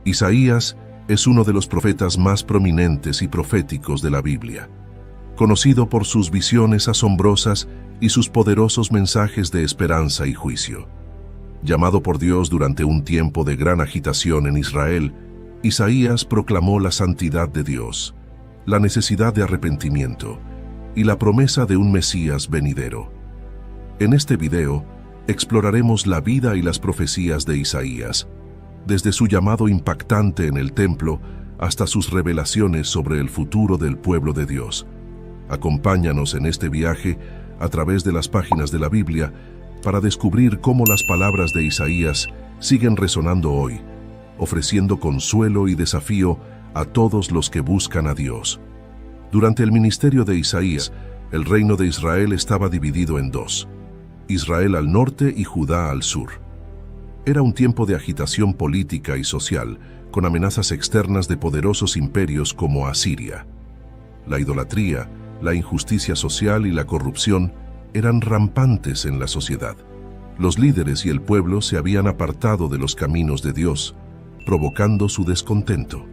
Isaías es uno de los profetas más prominentes y proféticos de la Biblia, conocido por sus visiones asombrosas y sus poderosos mensajes de esperanza y juicio. Llamado por Dios durante un tiempo de gran agitación en Israel, Isaías proclamó la santidad de Dios, la necesidad de arrepentimiento y la promesa de un Mesías venidero. En este video, exploraremos la vida y las profecías de Isaías, desde su llamado impactante en el templo hasta sus revelaciones sobre el futuro del pueblo de Dios. Acompáñanos en este viaje a través de las páginas de la Biblia para descubrir cómo las palabras de Isaías siguen resonando hoy, ofreciendo consuelo y desafío a todos los que buscan a Dios. Durante el ministerio de Isaías, el reino de Israel estaba dividido en dos: Israel al norte y Judá al sur. Era un tiempo de agitación política y social, con amenazas externas de poderosos imperios como Asiria. La idolatría, la injusticia social y la corrupción eran rampantes en la sociedad. Los líderes y el pueblo se habían apartado de los caminos de Dios, provocando su descontento.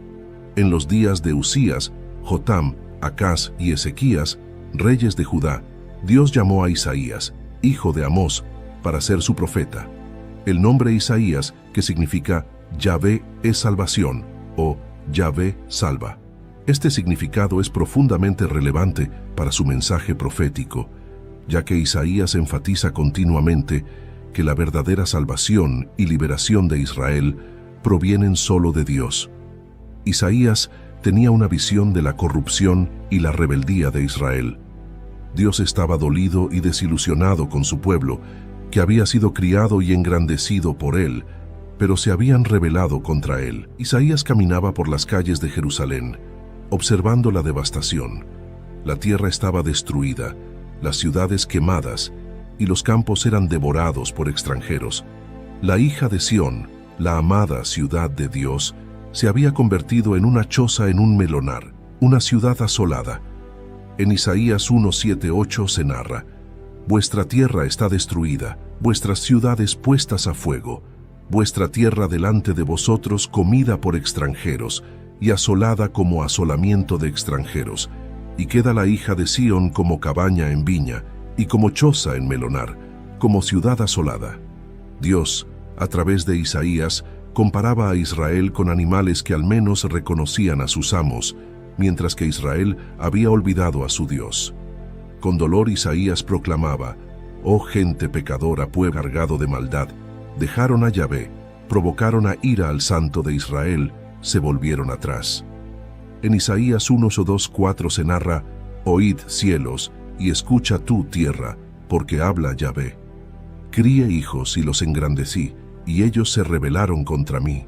En los días de Usías, Jotam, Acaz y Ezequías, reyes de Judá, Dios llamó a Isaías, hijo de Amós, para ser su profeta. El nombre Isaías, que significa Yahvé es salvación o Yahvé salva. Este significado es profundamente relevante para su mensaje profético, ya que Isaías enfatiza continuamente que la verdadera salvación y liberación de Israel provienen solo de Dios. Isaías tenía una visión de la corrupción y la rebeldía de Israel. Dios estaba dolido y desilusionado con su pueblo, que había sido criado y engrandecido por él, pero se habían rebelado contra él. Isaías caminaba por las calles de Jerusalén, observando la devastación. La tierra estaba destruida, las ciudades quemadas, y los campos eran devorados por extranjeros. La hija de Sión, la amada ciudad de Dios, se había convertido en una choza en un melonar, una ciudad asolada. En Isaías 1:7-8 se narra: vuestra tierra está destruida, vuestras ciudades puestas a fuego, vuestra tierra delante de vosotros comida por extranjeros y asolada como asolamiento de extranjeros, y queda la hija de Sión como cabaña en viña y como choza en melonar, como ciudad asolada. Dios, a través de Isaías, comparaba a Israel con animales que al menos reconocían a sus amos, mientras que Israel había olvidado a su Dios. Con dolor Isaías proclamaba: «Oh gente pecadora, pueblo cargado de maldad, dejaron a Yahvé, provocaron a ira al Santo de Israel, se volvieron atrás». En Isaías 1:2-4 se narra: «Oíd, cielos, y escucha tú, tierra, porque habla Yahvé. Crié hijos y los engrandecí, y ellos se rebelaron contra mí.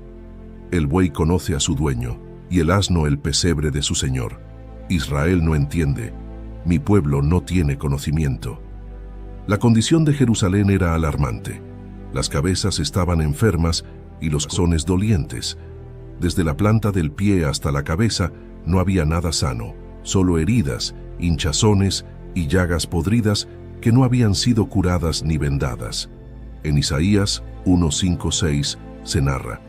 El buey conoce a su dueño, y el asno el pesebre de su señor. Israel no entiende, mi pueblo no tiene conocimiento». La condición de Jerusalén era alarmante. Las cabezas estaban enfermas y los corazones dolientes. Desde la planta del pie hasta la cabeza no había nada sano, solo heridas, hinchazones y llagas podridas que no habían sido curadas ni vendadas. En Isaías 1:5-6 se narra: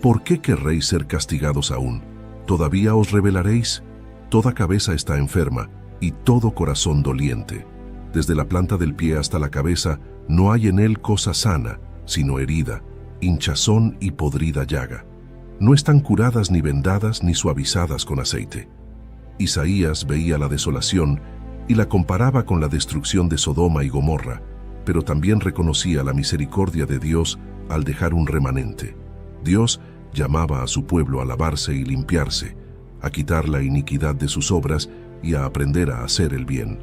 «¿Por qué querréis ser castigados aún? ¿Todavía os rebelaréis? Toda cabeza está enferma y todo corazón doliente. Desde la planta del pie hasta la cabeza no hay en él cosa sana, sino herida, hinchazón y podrida llaga. No están curadas ni vendadas ni suavizadas con aceite». Isaías veía la desolación y la comparaba con la destrucción de Sodoma y Gomorra, pero también reconocía la misericordia de Dios al dejar un remanente. Dios llamaba a su pueblo a lavarse y limpiarse, a quitar la iniquidad de sus obras y a aprender a hacer el bien.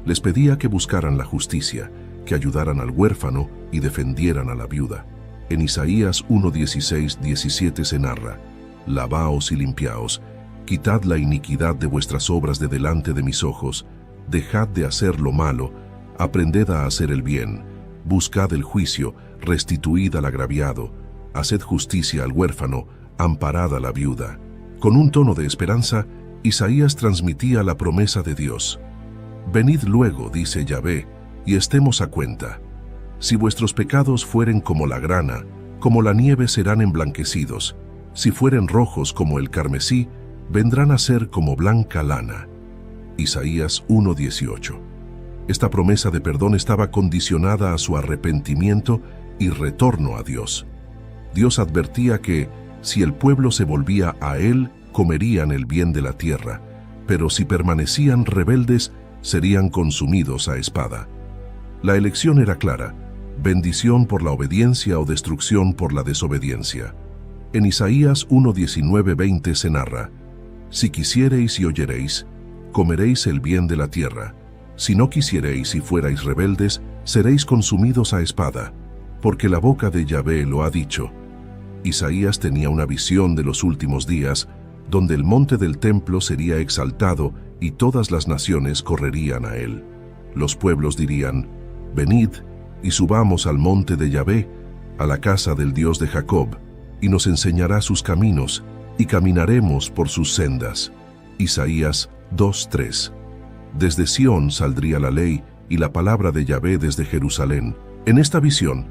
Les pedía que buscaran la justicia, que ayudaran al huérfano y defendieran a la viuda. En Isaías 1:16-17 se narra: «Lavaos y limpiaos, quitad la iniquidad de vuestras obras de delante de mis ojos, dejad de hacer lo malo, aprended a hacer el bien, buscad el juicio, restituid al agraviado, haced justicia al huérfano, amparad a la viuda». Con un tono de esperanza, Isaías transmitía la promesa de Dios. «Venid luego, dice Yahvé, y estemos a cuenta. Si vuestros pecados fueren como la grana, como la nieve serán emblanquecidos. Si fueren rojos como el carmesí, vendrán a ser como blanca lana. Isaías 1:18. Esta promesa de perdón estaba condicionada a su arrepentimiento y retorno a Dios. Dios advertía que, si el pueblo se volvía a Él, comerían el bien de la tierra, pero si permanecían rebeldes, serían consumidos a espada. La elección era clara: bendición por la obediencia o destrucción por la desobediencia. En Isaías 1:19-20 se narra: Si quisiereis y oyereis, comeréis el bien de la tierra. Si no quisiereis y fuerais rebeldes, seréis consumidos a espada, porque la boca de Yahvé lo ha dicho. Isaías tenía una visión de los últimos días, donde el monte del templo sería exaltado y todas las naciones correrían a él. Los pueblos dirían: Venid y subamos al monte de Yahvé, a la casa del Dios de Jacob, y nos enseñará sus caminos, y caminaremos por sus sendas. Isaías 2:3. Desde Sión saldría la ley y la palabra de Yahvé desde Jerusalén. En esta visión,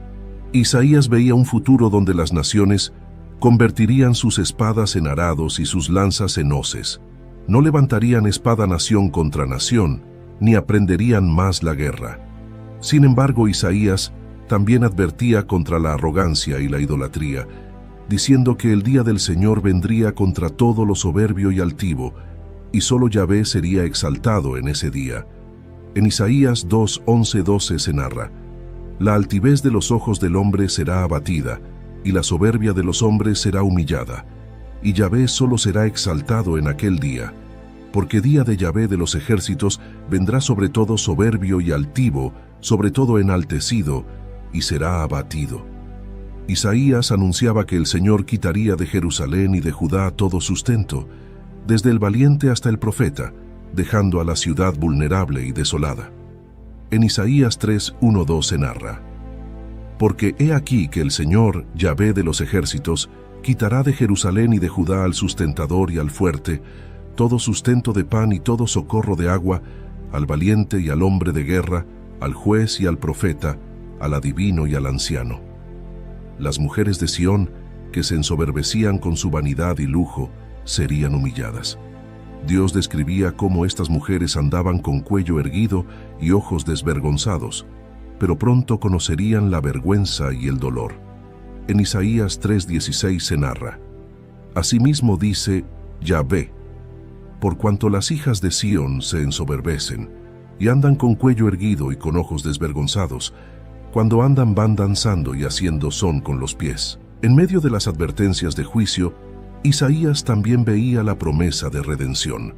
Isaías veía un futuro donde las naciones convertirían sus espadas en arados y sus lanzas en hoces. No levantarían espada nación contra nación, ni aprenderían más la guerra. Sin embargo, Isaías también advertía contra la arrogancia y la idolatría, diciendo que el día del Señor vendría contra todo lo soberbio y altivo, y solo Yahvé sería exaltado en ese día. En Isaías 2:11-12 se narra: La altivez de los ojos del hombre será abatida, y la soberbia de los hombres será humillada, y Yahvé solo será exaltado en aquel día, porque día de Yahvé de los ejércitos vendrá sobre todo soberbio y altivo, sobre todo enaltecido, y será abatido. Isaías anunciaba que el Señor quitaría de Jerusalén y de Judá todo sustento, desde el valiente hasta el profeta, dejando a la ciudad vulnerable y desolada. En Isaías 3:1-2 se narra: Porque he aquí que el Señor, Yahvé de los ejércitos, quitará de Jerusalén y de Judá al sustentador y al fuerte, todo sustento de pan y todo socorro de agua, al valiente y al hombre de guerra, al juez y al profeta, al adivino y al anciano. Las mujeres de Sión, que se ensoberbecían con su vanidad y lujo, serían humilladas. Dios describía cómo estas mujeres andaban con cuello erguido y ojos desvergonzados, pero pronto conocerían la vergüenza y el dolor. En Isaías 3:16 se narra: Asimismo dice Yahvé: Por cuanto las hijas de Sión se ensoberbecen y andan con cuello erguido y con ojos desvergonzados, cuando andan van danzando y haciendo son con los pies. En medio de las advertencias de juicio, Isaías también veía la promesa de redención.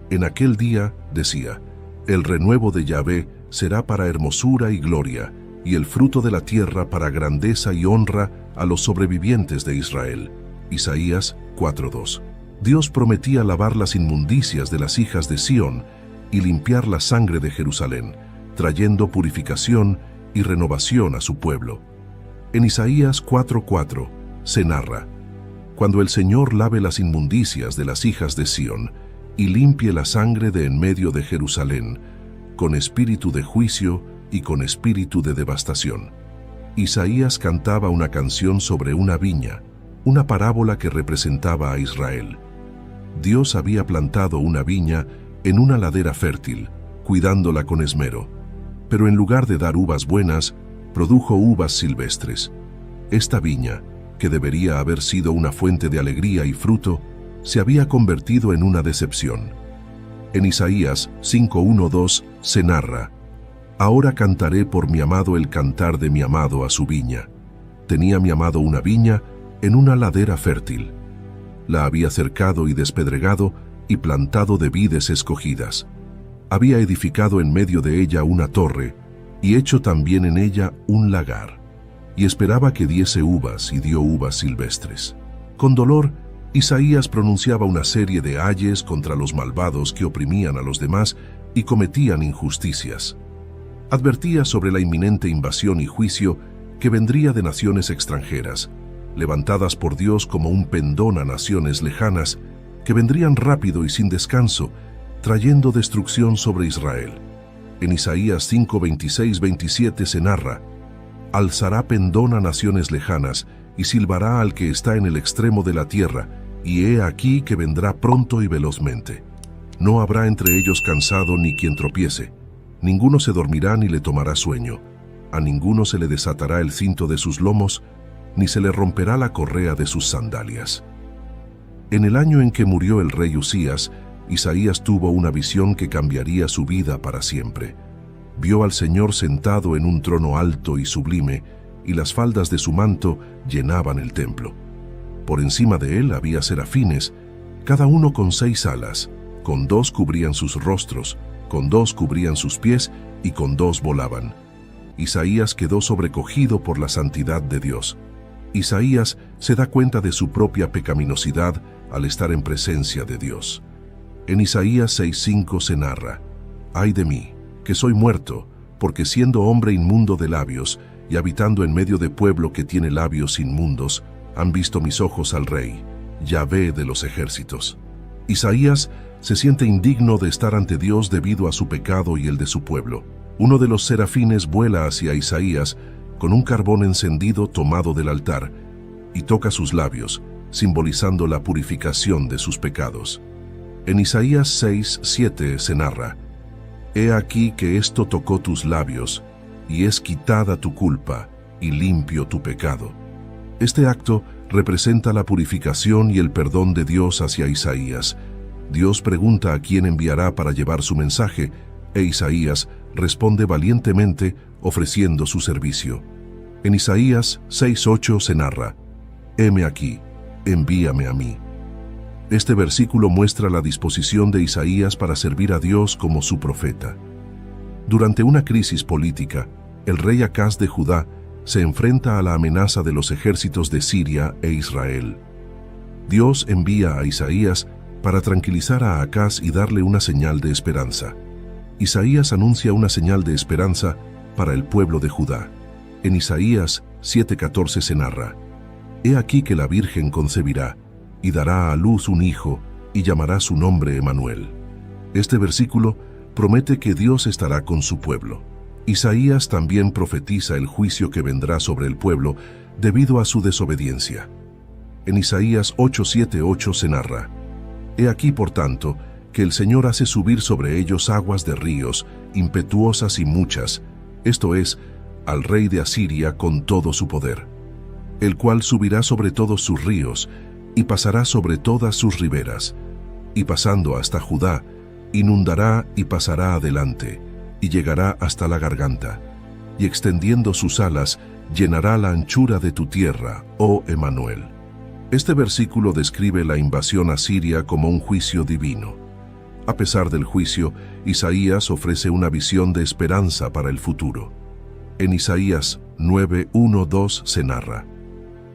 En aquel día, decía, el renuevo de Yahvé será para hermosura y gloria, y el fruto de la tierra para grandeza y honra a los sobrevivientes de Israel. Isaías 4:2. Dios prometía lavar las inmundicias de las hijas de Sión y limpiar la sangre de Jerusalén, trayendo purificación y renovación a su pueblo. En Isaías 4:4 se narra: Cuando el Señor lave las inmundicias de las hijas de Sión y limpie la sangre de en medio de Jerusalén, con espíritu de juicio y con espíritu de devastación. Isaías cantaba una canción sobre una viña, una parábola que representaba a Israel. Dios había plantado una viña en una ladera fértil, cuidándola con esmero, pero en lugar de dar uvas buenas, produjo uvas silvestres. Esta viña, que debería haber sido una fuente de alegría y fruto, se había convertido en una decepción. En Isaías 5:1-2 se narra: Ahora cantaré por mi amado el cantar de mi amado a su viña. Tenía mi amado una viña en una ladera fértil. La había cercado y despedregado y plantado de vides escogidas. Había edificado en medio de ella una torre y hecho también en ella un lagar. Y esperaba que diese uvas y dio uvas silvestres. Con dolor, Isaías pronunciaba una serie de ayes contra los malvados que oprimían a los demás y cometían injusticias. Advertía sobre la inminente invasión y juicio que vendría de naciones extranjeras, levantadas por Dios como un pendón a naciones lejanas, que vendrían rápido y sin descanso, trayendo destrucción sobre Israel. En Isaías 5:26-27 se narra: Alzará pendón a naciones lejanas y silbará al que está en el extremo de la tierra, y he aquí que vendrá pronto y velozmente. No habrá entre ellos cansado ni quien tropiece, ninguno se dormirá ni le tomará sueño, a ninguno se le desatará el cinto de sus lomos, ni se le romperá la correa de sus sandalias. En el año en que murió el rey Usías, Isaías tuvo una visión que cambiaría su vida para siempre. Vio al Señor sentado en un trono alto y sublime, y las faldas de su manto llenaban el templo. Por encima de él había serafines, cada uno con 6 alas, con 2 cubrían sus rostros, con 2 cubrían sus pies y con 2 volaban. Isaías quedó sobrecogido por la santidad de Dios. Isaías se da cuenta de su propia pecaminosidad al estar en presencia de Dios. En Isaías 6:5 se narra: «Ay de mí, que soy muerto, porque siendo hombre inmundo de labios y habitando en medio de pueblo que tiene labios inmundos, han visto mis ojos al Rey, Yahvé de los ejércitos». Isaías se siente indigno de estar ante Dios debido a su pecado y el de su pueblo. Uno de los serafines vuela hacia Isaías con un carbón encendido tomado del altar y toca sus labios, simbolizando la purificación de sus pecados. En Isaías 6:7 se narra: «He aquí que esto tocó tus labios, y es quitada tu culpa, y limpio tu pecado». Este acto representa la purificación y el perdón de Dios hacia Isaías. Dios pregunta a quién enviará para llevar su mensaje, e Isaías responde valientemente ofreciendo su servicio. En Isaías 6:8 se narra: «Heme aquí, envíame a mí». Este versículo muestra la disposición de Isaías para servir a Dios como su profeta. Durante una crisis política, el rey Acaz de Judá se enfrenta a la amenaza de los ejércitos de Siria e Israel. Dios envía a Isaías para tranquilizar a Acaz y darle una señal de esperanza. Isaías anuncia una señal de esperanza para el pueblo de Judá. En Isaías 7:14 se narra: «He aquí que la Virgen concebirá, y dará a luz un hijo, y llamará su nombre Emanuel». Este versículo promete que Dios estará con su pueblo. Isaías también profetiza el juicio que vendrá sobre el pueblo debido a su desobediencia. En Isaías 8:7-8 se narra: «He aquí, por tanto, que el Señor hace subir sobre ellos aguas de ríos, impetuosas y muchas, esto es, al rey de Asiria con todo su poder, el cual subirá sobre todos sus ríos, y pasará sobre todas sus riberas, y pasando hasta Judá, inundará y pasará adelante, y llegará hasta la garganta, y extendiendo sus alas, llenará la anchura de tu tierra, oh Emanuel». Este versículo describe la invasión asiria como un juicio divino. A pesar del juicio, Isaías ofrece una visión de esperanza para el futuro. En Isaías 9:1-2 se narra: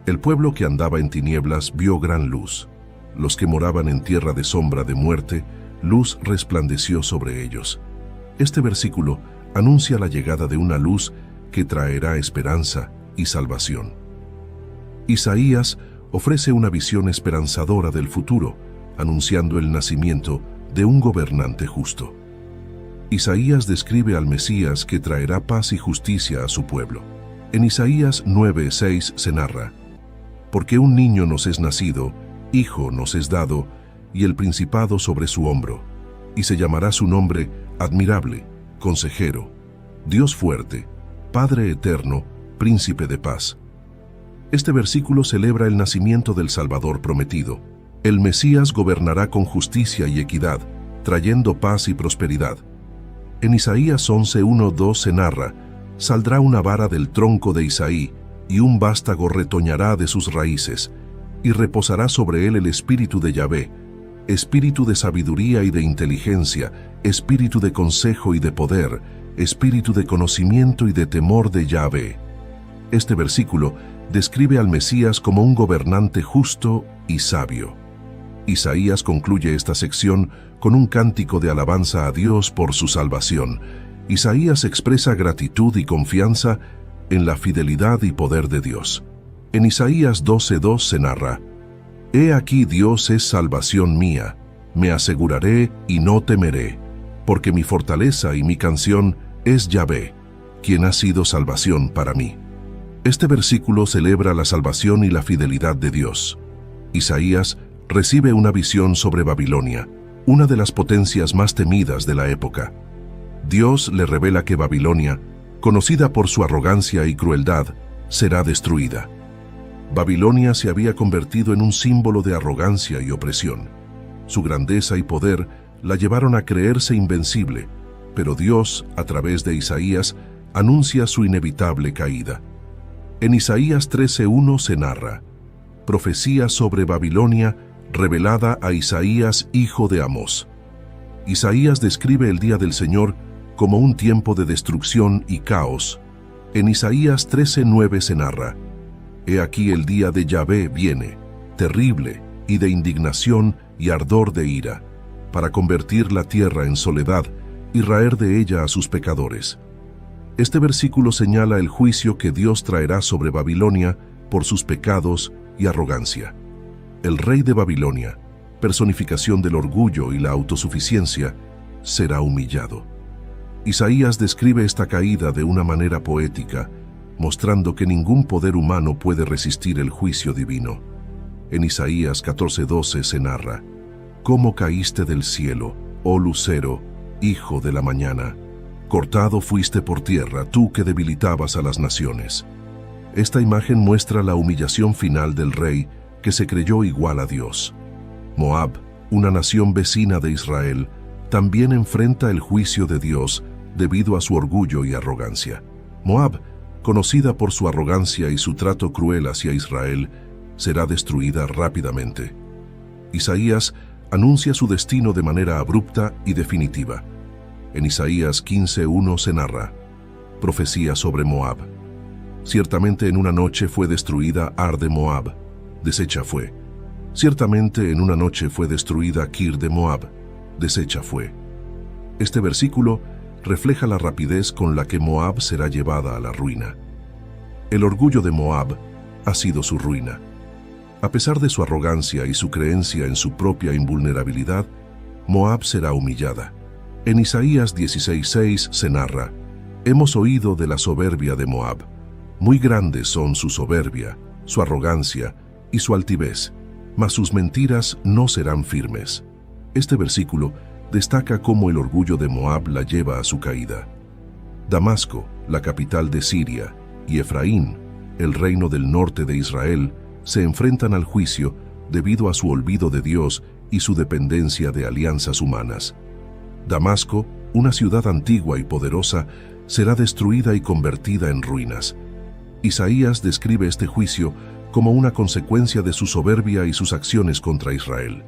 «El pueblo que andaba en tinieblas vio gran luz. Los que moraban en tierra de sombra de muerte, luz resplandeció sobre ellos». Este versículo anuncia la llegada de una luz que traerá esperanza y salvación. Isaías ofrece una visión esperanzadora del futuro, anunciando el nacimiento de un gobernante justo. Isaías describe al Mesías que traerá paz y justicia a su pueblo. En Isaías 9:6 se narra: «Porque un niño nos es nacido, hijo nos es dado, y el principado sobre su hombro, y se llamará su nombre Admirable, Consejero, Dios fuerte, Padre eterno, Príncipe de paz». Este versículo celebra el nacimiento del Salvador prometido. El Mesías gobernará con justicia y equidad, trayendo paz y prosperidad. En Isaías 11:1-2 se narra: «Saldrá una vara del tronco de Isaí, y un vástago retoñará de sus raíces, y reposará sobre él el espíritu de Yahvé, espíritu de sabiduría y de inteligencia, espíritu de consejo y de poder, espíritu de conocimiento y de temor de Yahvé». Este versículo describe al Mesías como un gobernante justo y sabio. Isaías concluye esta sección con un cántico de alabanza a Dios por su salvación. Isaías expresa gratitud y confianza en la fidelidad y poder de Dios. En Isaías 12:2 se narra: «He aquí Dios es salvación mía, me aseguraré y no temeré, porque mi fortaleza y mi canción es Yahvé, quien ha sido salvación para mí». Este versículo celebra la salvación y la fidelidad de Dios. Isaías recibe una visión sobre Babilonia, una de las potencias más temidas de la época. Dios le revela que Babilonia, conocida por su arrogancia y crueldad, será destruida. Babilonia se había convertido en un símbolo de arrogancia y opresión. Su grandeza y poder la llevaron a creerse invencible, pero Dios, a través de Isaías, anuncia su inevitable caída. En Isaías 13:1 se narra: profecía sobre Babilonia revelada a Isaías, hijo de Amós. Isaías describe el día del Señor como un tiempo de destrucción y caos. En Isaías 13:9 se narra: he aquí el día de Yahvé viene, terrible y de indignación y ardor de ira, para convertir la tierra en soledad y raer de ella a sus pecadores. Este versículo señala el juicio que Dios traerá sobre Babilonia por sus pecados y arrogancia. El rey de Babilonia, personificación del orgullo y la autosuficiencia, será humillado. Isaías describe esta caída de una manera poética, mostrando que ningún poder humano puede resistir el juicio divino. En Isaías 14:12 se narra: ¿cómo caíste del cielo, oh lucero, hijo de la mañana? Cortado fuiste por tierra, tú que debilitabas a las naciones. Esta imagen muestra la humillación final del rey que se creyó igual a Dios. Moab, una nación vecina de Israel, también enfrenta el juicio de Dios debido a su orgullo y arrogancia. Moab, conocida por su arrogancia y su trato cruel hacia Israel, será destruida rápidamente. Isaías anuncia su destino de manera abrupta y definitiva. En Isaías 15:1 se narra: profecía sobre Moab. Ciertamente en una noche fue destruida Ar de Moab, deshecha fue. Ciertamente en una noche fue destruida Kir de Moab, deshecha fue. Este versículo refleja la rapidez con la que Moab será llevada a la ruina. El orgullo de Moab ha sido su ruina. A pesar de su arrogancia y su creencia en su propia invulnerabilidad, Moab será humillada. En Isaías 16:6 se narra: hemos oído de la soberbia de Moab. Muy grandes son su soberbia, su arrogancia y su altivez, mas sus mentiras no serán firmes. Este versículo destaca cómo el orgullo de Moab la lleva a su caída. Damasco, la capital de Siria, y Efraín, el reino del norte de Israel, se enfrentan al juicio debido a su olvido de Dios y su dependencia de alianzas humanas. Damasco, una ciudad antigua y poderosa, será destruida y convertida en ruinas. Isaías describe este juicio como una consecuencia de su soberbia y sus acciones contra Israel.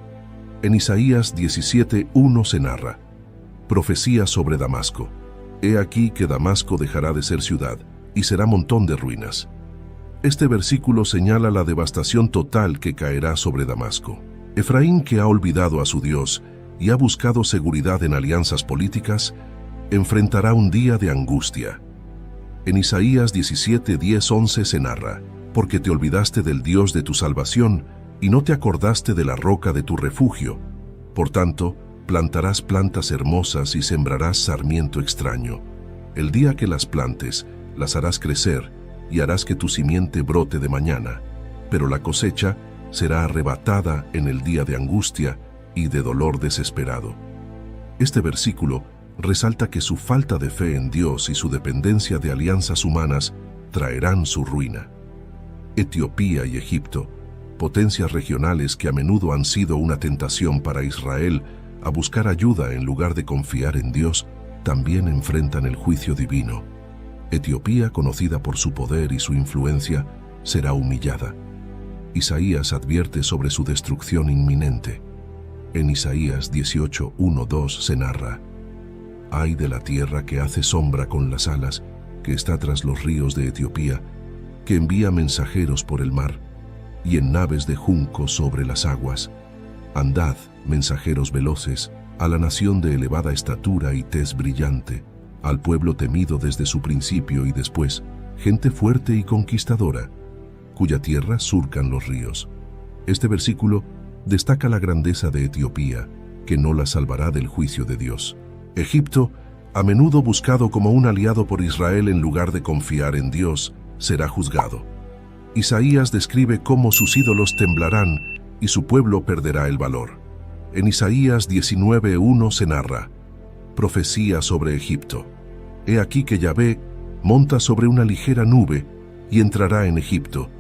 En Isaías 17:1 se narra: profecía sobre Damasco. He aquí que Damasco dejará de ser ciudad y será montón de ruinas. Este versículo señala la devastación total que caerá sobre Damasco. Efraín, que ha olvidado a su Dios y ha buscado seguridad en alianzas políticas, enfrentará un día de angustia. En Isaías 17:10-11 se narra: porque te olvidaste del Dios de tu salvación y no te acordaste de la roca de tu refugio. Por tanto, plantarás plantas hermosas y sembrarás sarmiento extraño. El día que las plantes, las harás crecer y harás que tu simiente brote de mañana, pero la cosecha será arrebatada en el día de angustia y de dolor desesperado. Este versículo resalta que su falta de fe en Dios y su dependencia de alianzas humanas traerán su ruina. Etiopía y Egipto, potencias regionales que a menudo han sido una tentación para Israel a buscar ayuda en lugar de confiar en Dios, también enfrentan el juicio divino. Etiopía, conocida por su poder y su influencia, será humillada. Isaías advierte sobre su destrucción inminente. En Isaías 18:1-2 se narra: ay de la tierra que hace sombra con las alas, que está tras los ríos de Etiopía, que envía mensajeros por el mar, y en naves de junco sobre las aguas. Andad, mensajeros veloces, a la nación de elevada estatura y tez brillante, al pueblo temido desde su principio y después, gente fuerte y conquistadora, cuya tierra surcan los ríos. Este versículo destaca la grandeza de Etiopía, que no la salvará del juicio de Dios. Egipto, a menudo buscado como un aliado por Israel en lugar de confiar en Dios, será juzgado. Isaías describe cómo sus ídolos temblarán y su pueblo perderá el valor. En Isaías 19:1 se narra: profecía sobre Egipto. He aquí que Yahvé monta sobre una ligera nube y entrará en Egipto,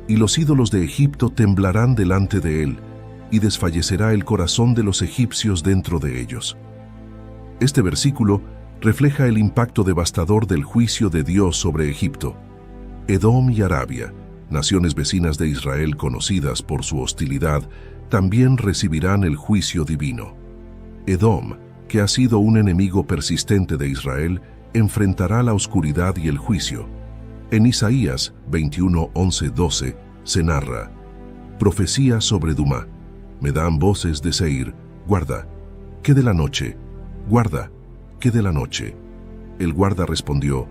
y los ídolos de Egipto temblarán delante de él, y desfallecerá el corazón de los egipcios dentro de ellos. Este versículo refleja el impacto devastador del juicio de Dios sobre Egipto. Edom y Arabia, naciones vecinas de Israel conocidas por su hostilidad, también recibirán el juicio divino. Edom, que ha sido un enemigo persistente de Israel, enfrentará la oscuridad y el juicio. En Isaías 21:11-12 se narra: profecía sobre Dumá. Me dan voces de Seir, guarda, ¿qué de la noche? Guarda, ¿qué de la noche? El guarda respondió: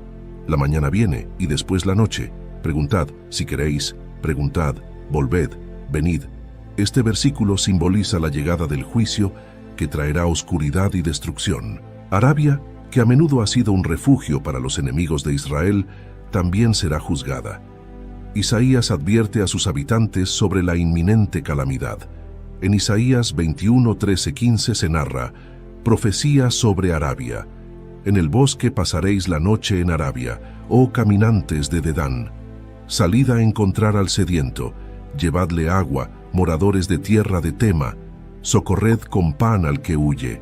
la mañana viene y después la noche. Preguntad, si queréis, preguntad, volved, venid. Este versículo simboliza la llegada del juicio que traerá oscuridad y destrucción. Arabia, que a menudo ha sido un refugio para los enemigos de Israel, también será juzgada. Isaías advierte a sus habitantes sobre la inminente calamidad. En Isaías 21:13-15 se narra: profecía sobre Arabia. En el bosque pasaréis la noche en Arabia, oh caminantes de Dedán. Salid a encontrar al sediento, llevadle agua, moradores de tierra de Tema, socorred con pan al que huye,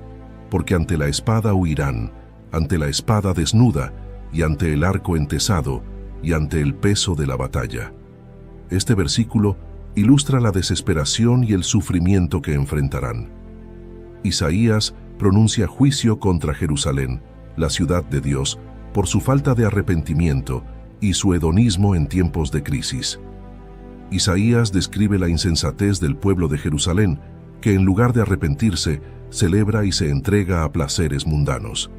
porque ante la espada huirán, ante la espada desnuda, y ante el arco entesado, y ante el peso de la batalla. Este versículo ilustra la desesperación y el sufrimiento que enfrentarán. Isaías pronuncia juicio contra Jerusalén, la ciudad de Dios, por su falta de arrepentimiento y su hedonismo en tiempos de crisis. Isaías describe la insensatez del pueblo de Jerusalén, que en lugar de arrepentirse, celebra y se entrega a placeres mundanos.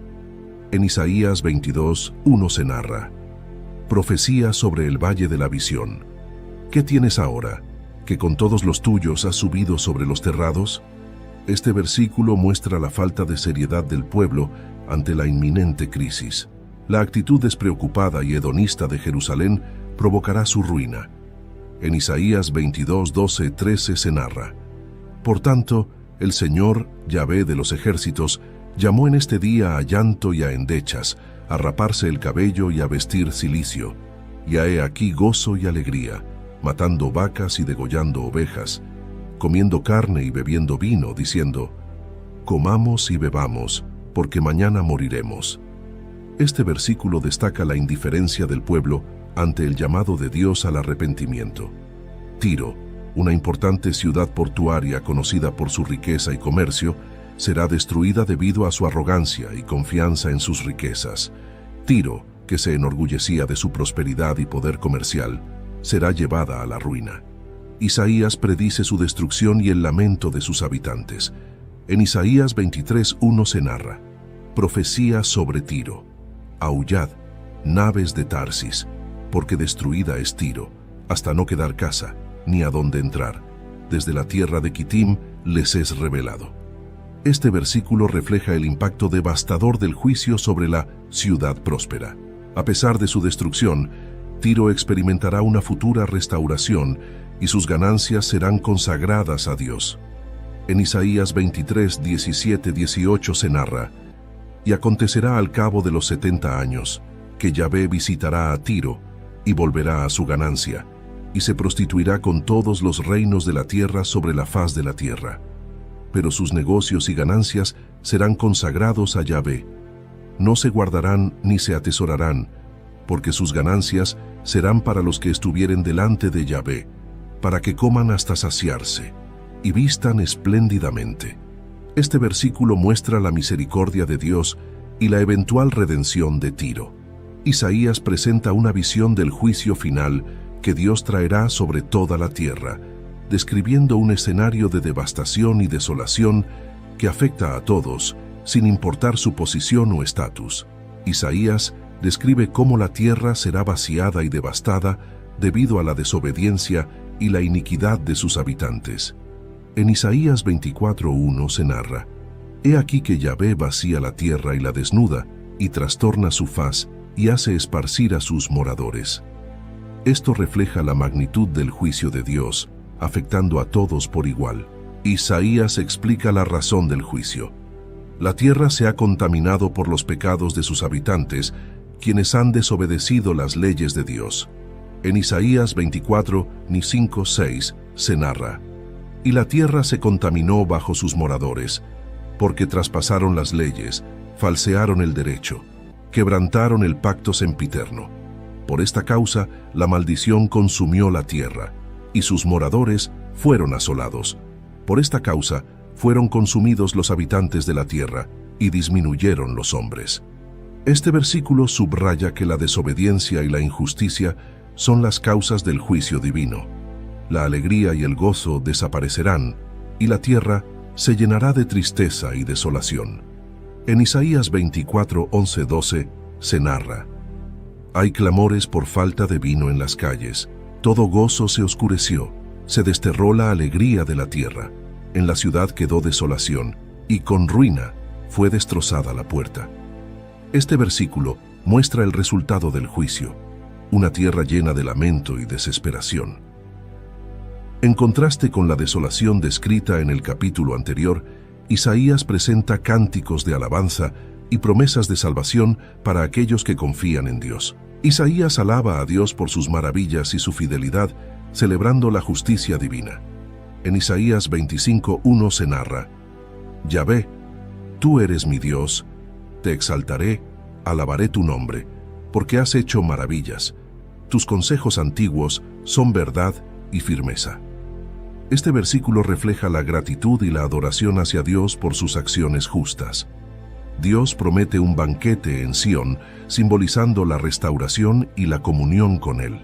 En Isaías 22:1 se narra: profecía sobre el valle de la visión. ¿Qué tienes ahora, que con todos los tuyos has subido sobre los terrados? Este versículo muestra la falta de seriedad del pueblo ante la inminente crisis. La actitud despreocupada y hedonista de Jerusalén provocará su ruina. En Isaías 22:12-13 se narra: por tanto, el Señor, Yahvé de los ejércitos, llamó en este día a llanto y a endechas, a raparse el cabello y a vestir cilicio. Y he aquí gozo y alegría, matando vacas y degollando ovejas, comiendo carne y bebiendo vino, diciendo: comamos y bebamos, porque mañana moriremos. Este versículo destaca la indiferencia del pueblo ante el llamado de Dios al arrepentimiento. Tiro, una importante ciudad portuaria conocida por su riqueza y comercio, será destruida debido a su arrogancia y confianza en sus riquezas. Tiro, que se enorgullecía de su prosperidad y poder comercial, será llevada a la ruina. Isaías predice su destrucción y el lamento de sus habitantes. En Isaías 23:1 se narra: profecía sobre Tiro. Aullad, naves de Tarsis, porque destruida es Tiro, hasta no quedar casa, ni a dónde entrar. Desde la tierra de Quitim les es revelado. Este versículo refleja el impacto devastador del juicio sobre la ciudad próspera. A pesar de su destrucción, Tiro experimentará una futura restauración y sus ganancias serán consagradas a Dios. En Isaías 23:17-18 se narra: y acontecerá al cabo de los 70 años, que Yahvé visitará a Tiro y volverá a su ganancia, y se prostituirá con todos los reinos de la tierra sobre la faz de la tierra. Pero sus negocios y ganancias serán consagrados a Yahvé. No se guardarán ni se atesorarán, porque sus ganancias serán para los que estuvieren delante de Yahvé, para que coman hasta saciarse y vistan espléndidamente. Este versículo muestra la misericordia de Dios y la eventual redención de Tiro. Isaías presenta una visión del juicio final que Dios traerá sobre toda la tierra, describiendo un escenario de devastación y desolación que afecta a todos, sin importar su posición o estatus. Isaías describe cómo la tierra será vaciada y devastada debido a la desobediencia y la iniquidad de sus habitantes. En Isaías 24:1 se narra: he aquí que Yahvé vacía la tierra y la desnuda, y trastorna su faz, y hace esparcir a sus moradores. Esto refleja la magnitud del juicio de Dios, afectando a todos por igual. Isaías explica la razón del juicio. La tierra se ha contaminado por los pecados de sus habitantes, quienes han desobedecido las leyes de Dios. En Isaías 24, ni 5, 6, se narra: y la tierra se contaminó bajo sus moradores, porque traspasaron las leyes, falsearon el derecho, quebrantaron el pacto sempiterno. Por esta causa, la maldición consumió la tierra, y sus moradores fueron asolados. Por esta causa, fueron consumidos los habitantes de la tierra, y disminuyeron los hombres. Este versículo subraya que la desobediencia y la injusticia son las causas del juicio divino. La alegría y el gozo desaparecerán, y la tierra se llenará de tristeza y desolación. En Isaías 24, 11, 12 se narra: hay clamores por falta de vino en las calles, todo gozo se oscureció, se desterró la alegría de la tierra. En la ciudad quedó desolación, y con ruina fue destrozada la puerta. Este versículo muestra el resultado del juicio, una tierra llena de lamento y desesperación. En contraste con la desolación descrita en el capítulo anterior, Isaías presenta cánticos de alabanza y promesas de salvación para aquellos que confían en Dios. Isaías alaba a Dios por sus maravillas y su fidelidad, celebrando la justicia divina. En Isaías 25:1 se narra: Yahvé, tú eres mi Dios, te exaltaré, alabaré tu nombre, porque has hecho maravillas. Tus consejos antiguos son verdad y firmeza. Este versículo refleja la gratitud y la adoración hacia Dios por sus acciones justas. Dios promete un banquete en Sión, simbolizando la restauración y la comunión con Él.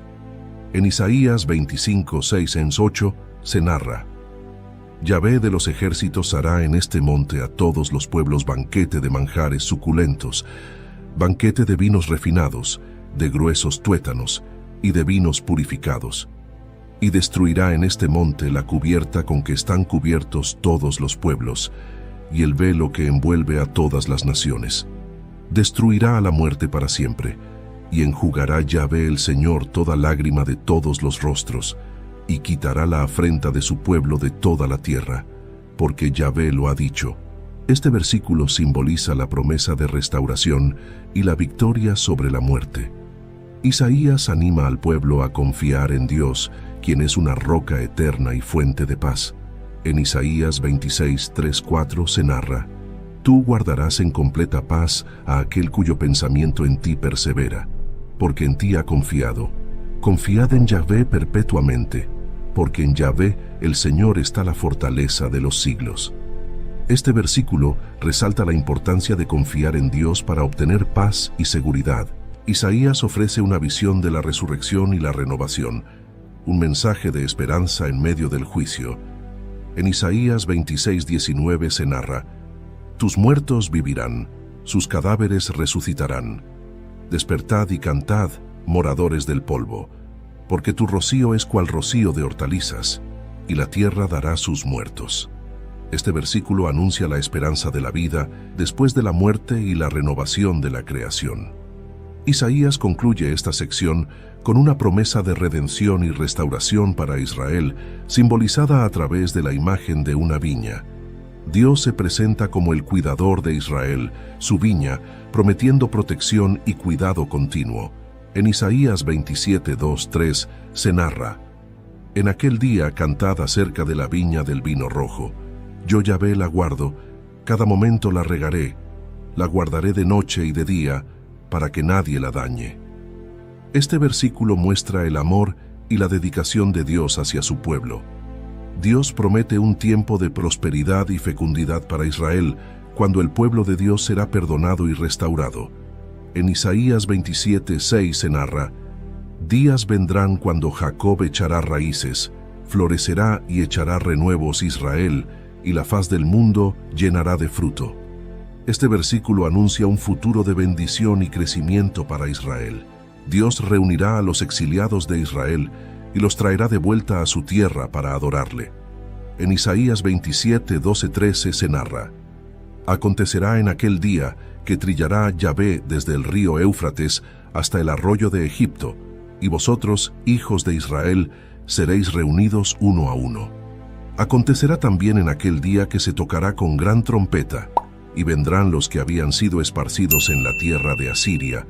En Isaías 25, 6 en 8 se narra: Yahvé de los ejércitos hará en este monte a todos los pueblos banquete de manjares suculentos, banquete de vinos refinados, de gruesos tuétanos y de vinos purificados. Y destruirá en este monte la cubierta con que están cubiertos todos los pueblos, y el velo que envuelve a todas las naciones. Destruirá a la muerte para siempre, y enjugará Yahvé el Señor toda lágrima de todos los rostros, y quitará la afrenta de su pueblo de toda la tierra, porque Yahvé lo ha dicho. Este versículo simboliza la promesa de restauración y la victoria sobre la muerte. Isaías anima al pueblo a confiar en Dios, quien es una roca eterna y fuente de paz. En Isaías 26, 3, 4 se narra: Tú guardarás en completa paz a aquel cuyo pensamiento en ti persevera, porque en ti ha confiado. Confiad en Yahvé perpetuamente, porque en Yahvé el Señor está la fortaleza de los siglos. Este versículo resalta la importancia de confiar en Dios para obtener paz y seguridad. Isaías ofrece una visión de la resurrección y la renovación, un mensaje de esperanza en medio del juicio. En Isaías 26, 19 se narra: Tus muertos vivirán, sus cadáveres resucitarán. Despertad y cantad, moradores del polvo, porque tu rocío es cual rocío de hortalizas, y la tierra dará sus muertos. Este versículo anuncia la esperanza de la vida después de la muerte y la renovación de la creación. Isaías concluye esta sección con una promesa de redención y restauración para Israel, simbolizada a través de la imagen de una viña. Dios se presenta como el cuidador de Israel, su viña, prometiendo protección y cuidado continuo. En Isaías 27, 2, 3 se narra: En aquel día cantad acerca de la viña del vino rojo. Yo Yahvé la guardo, cada momento la regaré, la guardaré de noche y de día, para que nadie la dañe. Este versículo muestra el amor y la dedicación de Dios hacia su pueblo. Dios promete un tiempo de prosperidad y fecundidad para Israel, cuando el pueblo de Dios será perdonado y restaurado. En Isaías 27, 6 se narra: Días vendrán cuando Jacob echará raíces, florecerá y echará renuevos Israel, y la faz del mundo llenará de fruto. Este versículo anuncia un futuro de bendición y crecimiento para Israel. Dios reunirá a los exiliados de Israel y los traerá de vuelta a su tierra para adorarle. En Isaías 27, 12, 13 se narra: Acontecerá en aquel día que trillará Yahvé desde el río Éufrates hasta el arroyo de Egipto, y vosotros, hijos de Israel, seréis reunidos uno a uno. Acontecerá también en aquel día que se tocará con gran trompeta, y vendrán los que habían sido esparcidos en la tierra de Asiria,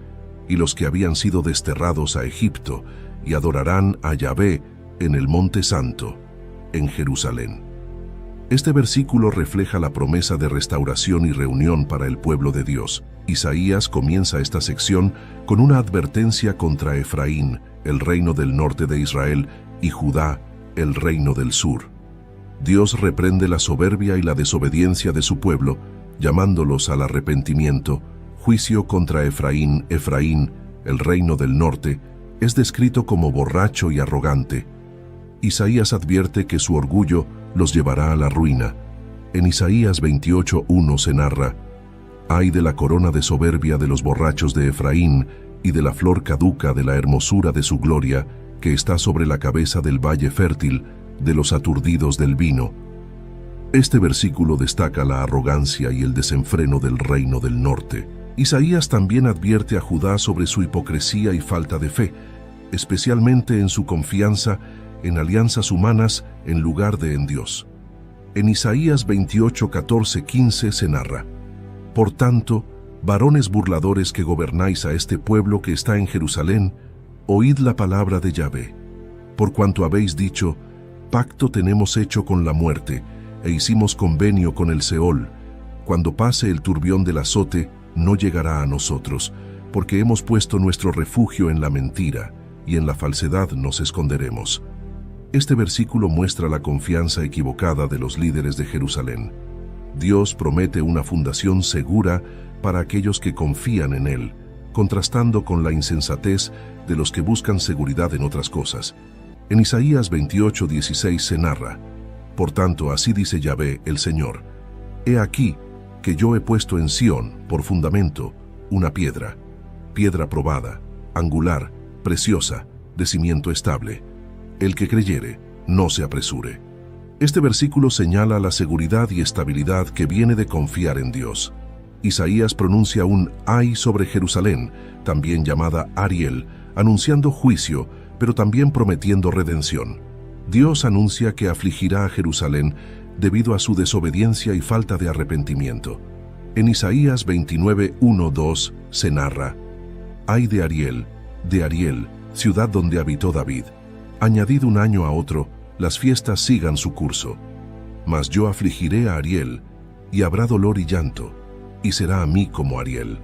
y los que habían sido desterrados a Egipto, y adorarán a Yahvé en el Monte Santo, en Jerusalén. Este versículo refleja la promesa de restauración y reunión para el pueblo de Dios. Isaías comienza esta sección con una advertencia contra Efraín, el reino del norte de Israel, y Judá, el reino del sur. Dios reprende la soberbia y la desobediencia de su pueblo, llamándolos al arrepentimiento. Juicio contra Efraín. Efraín, el reino del norte, es descrito como borracho y arrogante. Isaías advierte que su orgullo los llevará a la ruina. En Isaías 28:1 se narra: «Ay de la corona de soberbia de los borrachos de Efraín y de la flor caduca de la hermosura de su gloria, que está sobre la cabeza del valle fértil, de los aturdidos del vino». Este versículo destaca la arrogancia y el desenfreno del reino del norte. Isaías también advierte a Judá sobre su hipocresía y falta de fe, especialmente en su confianza en alianzas humanas en lugar de en Dios. En Isaías 28:14-15 se narra: «Por tanto, varones burladores que gobernáis a este pueblo que está en Jerusalén, oíd la palabra de Yahvé. Por cuanto habéis dicho: pacto tenemos hecho con la muerte, e hicimos convenio con el Seol. Cuando pase el turbión del azote, no llegará a nosotros, porque hemos puesto nuestro refugio en la mentira, y en la falsedad nos esconderemos». Este versículo muestra la confianza equivocada de los líderes de Jerusalén. Dios promete una fundación segura para aquellos que confían en Él, contrastando con la insensatez de los que buscan seguridad en otras cosas. En Isaías 28:16 se narra: «Por tanto, así dice Yahvé, el Señor: He aquí que yo he puesto en Sión, por fundamento, una piedra, piedra probada, angular, preciosa, de cimiento estable. El que creyere, no se apresure». Este versículo señala la seguridad y estabilidad que viene de confiar en Dios. Isaías pronuncia un ay sobre Jerusalén, también llamada Ariel, anunciando juicio, pero también prometiendo redención. Dios anuncia que afligirá a Jerusalén debido a su desobediencia y falta de arrepentimiento. En Isaías 29:1-2 se narra: «Ay de Ariel, ciudad donde habitó David. Añadid un año a otro, las fiestas sigan su curso. Mas yo afligiré a Ariel, y habrá dolor y llanto, y será a mí como Ariel».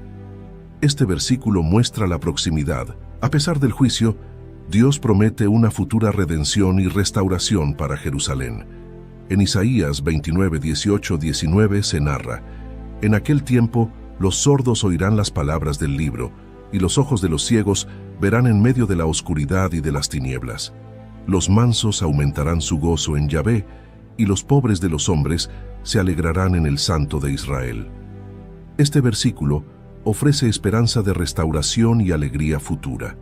Este versículo muestra la proximidad. A pesar del juicio, Dios promete una futura redención y restauración para Jerusalén. En Isaías 29:18-19 se narra: «En aquel tiempo los sordos oirán las palabras del libro, y los ojos de los ciegos verán en medio de la oscuridad y de las tinieblas. Los mansos aumentarán su gozo en Yahvé, y los pobres de los hombres se alegrarán en el Santo de Israel». Este versículo ofrece esperanza de restauración y alegría futura.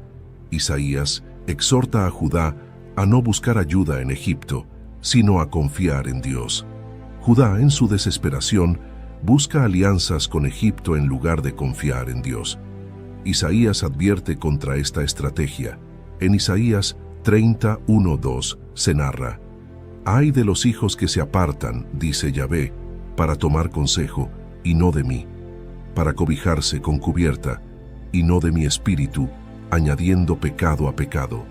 Isaías exhorta a Judá a no buscar ayuda en Egipto, sino a confiar en Dios. Judá, en su desesperación, busca alianzas con Egipto en lugar de confiar en Dios. Isaías advierte contra esta estrategia. En Isaías 30:1-2 se narra: «Ay de los hijos que se apartan, dice Yahvé, para tomar consejo, y no de mí, para cobijarse con cubierta, y no de mi espíritu, añadiendo pecado a pecado,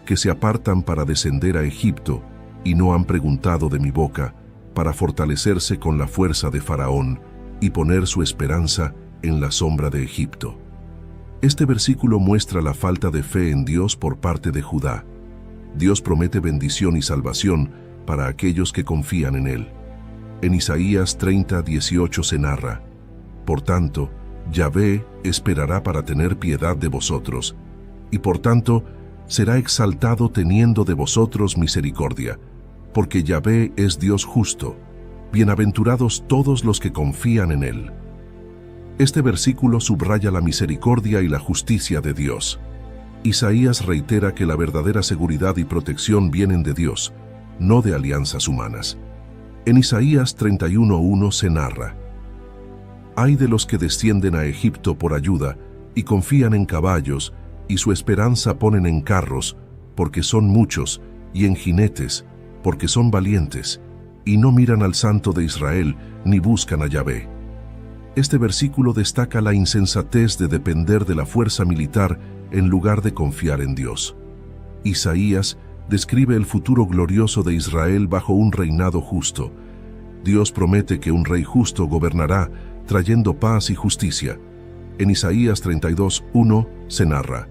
que se apartan para descender a Egipto, y no han preguntado de mi boca, para fortalecerse con la fuerza de Faraón, y poner su esperanza en la sombra de Egipto». Este versículo muestra la falta de fe en Dios por parte de Judá. Dios promete bendición y salvación para aquellos que confían en Él. En Isaías 30:18 se narra: «Por tanto, Yahvé esperará para tener piedad de vosotros, y por tanto será exaltado teniendo de vosotros misericordia, porque Yahvé es Dios justo. Bienaventurados todos los que confían en Él». Este versículo subraya la misericordia y la justicia de Dios. Isaías reitera que la verdadera seguridad y protección vienen de Dios, no de alianzas humanas. En Isaías 31:1 se narra: «Ay de los que descienden a Egipto por ayuda y confían en caballos y su esperanza ponen en carros, porque son muchos, y en jinetes, porque son valientes, y no miran al Santo de Israel, ni buscan a Yahvé. Este versículo destaca la insensatez de depender de la fuerza militar en lugar de confiar en Dios. Isaías describe el futuro glorioso de Israel bajo un reinado justo. Dios promete que un rey justo gobernará, trayendo paz y justicia. En Isaías 32:1 se narra: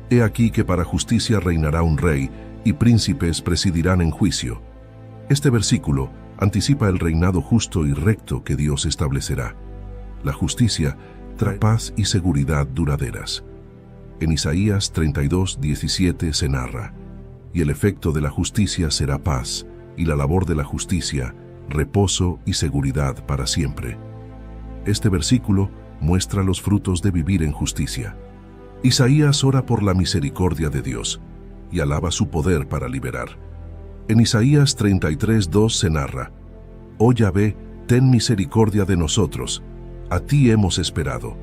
He aquí que para justicia reinará un rey, y príncipes presidirán en juicio. Este versículo anticipa el reinado justo y recto que Dios establecerá. La justicia trae paz y seguridad duraderas. En Isaías 32:17 se narra: Y el efecto de la justicia será paz, y la labor de la justicia, reposo y seguridad para siempre. Este versículo muestra los frutos de vivir en justicia. Isaías ora por la misericordia de Dios y alaba su poder para liberar. En Isaías 33:2 se narra: Oh Yahvé, ten misericordia de nosotros, a ti hemos esperado.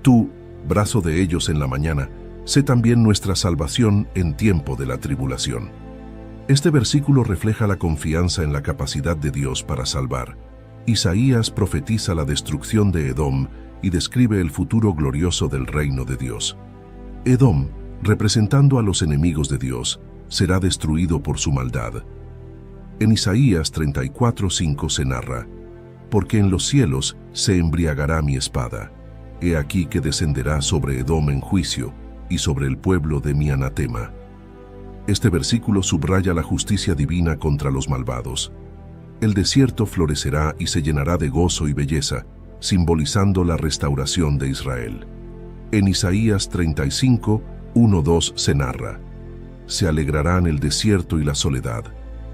Tú, brazo de ellos en la mañana, sé también nuestra salvación en tiempo de la tribulación. Este versículo refleja la confianza en la capacidad de Dios para salvar. Isaías profetiza la destrucción de Edom y describe el futuro glorioso del reino de Dios. Edom, representando a los enemigos de Dios, será destruido por su maldad. En Isaías 34:5 se narra: Porque en los cielos se embriagará mi espada. He aquí que descenderá sobre Edom en juicio, y sobre el pueblo de mi anatema. Este versículo subraya la justicia divina contra los malvados. El desierto florecerá y se llenará de gozo y belleza, simbolizando la restauración de Israel. En Isaías 35:1-2 se narra: Se alegrarán el desierto y la soledad,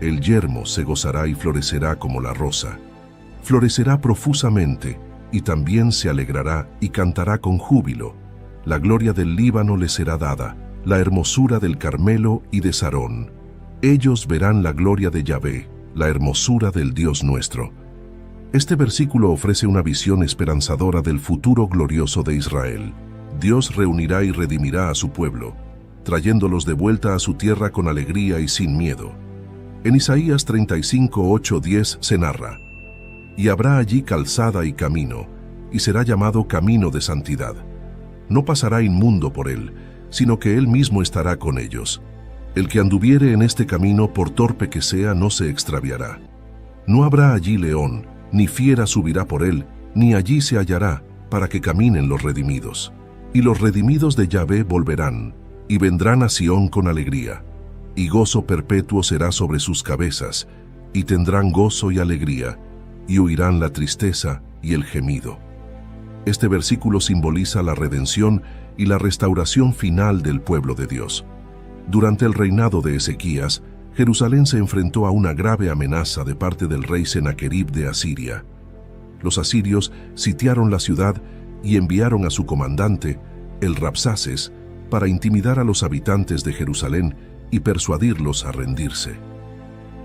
el yermo se gozará y florecerá como la rosa. Florecerá profusamente, y también se alegrará y cantará con júbilo. La gloria del Líbano le será dada, la hermosura del Carmelo y de Sarón. Ellos verán la gloria de Yahvé, la hermosura del Dios nuestro. Este versículo ofrece una visión esperanzadora del futuro glorioso de Israel. Dios reunirá y redimirá a su pueblo, trayéndolos de vuelta a su tierra con alegría y sin miedo. En Isaías 35:8-10 se narra: Y habrá allí calzada y camino, y será llamado camino de santidad. No pasará inmundo por él, sino que él mismo estará con ellos. El que anduviere en este camino, por torpe que sea, no se extraviará. No habrá allí león, ni fiera subirá por él, ni allí se hallará, para que caminen los redimidos. Y los redimidos de Yahvé volverán, y vendrán a Sión con alegría. Y gozo perpetuo será sobre sus cabezas, y tendrán gozo y alegría, y huirán la tristeza y el gemido. Este versículo simboliza la redención y la restauración final del pueblo de Dios. Durante el reinado de Ezequías, Jerusalén se enfrentó a una grave amenaza de parte del rey Senaquerib de Asiria. Los asirios sitiaron la ciudad y enviaron a su comandante, el Rabsaces, para intimidar a los habitantes de Jerusalén y persuadirlos a rendirse.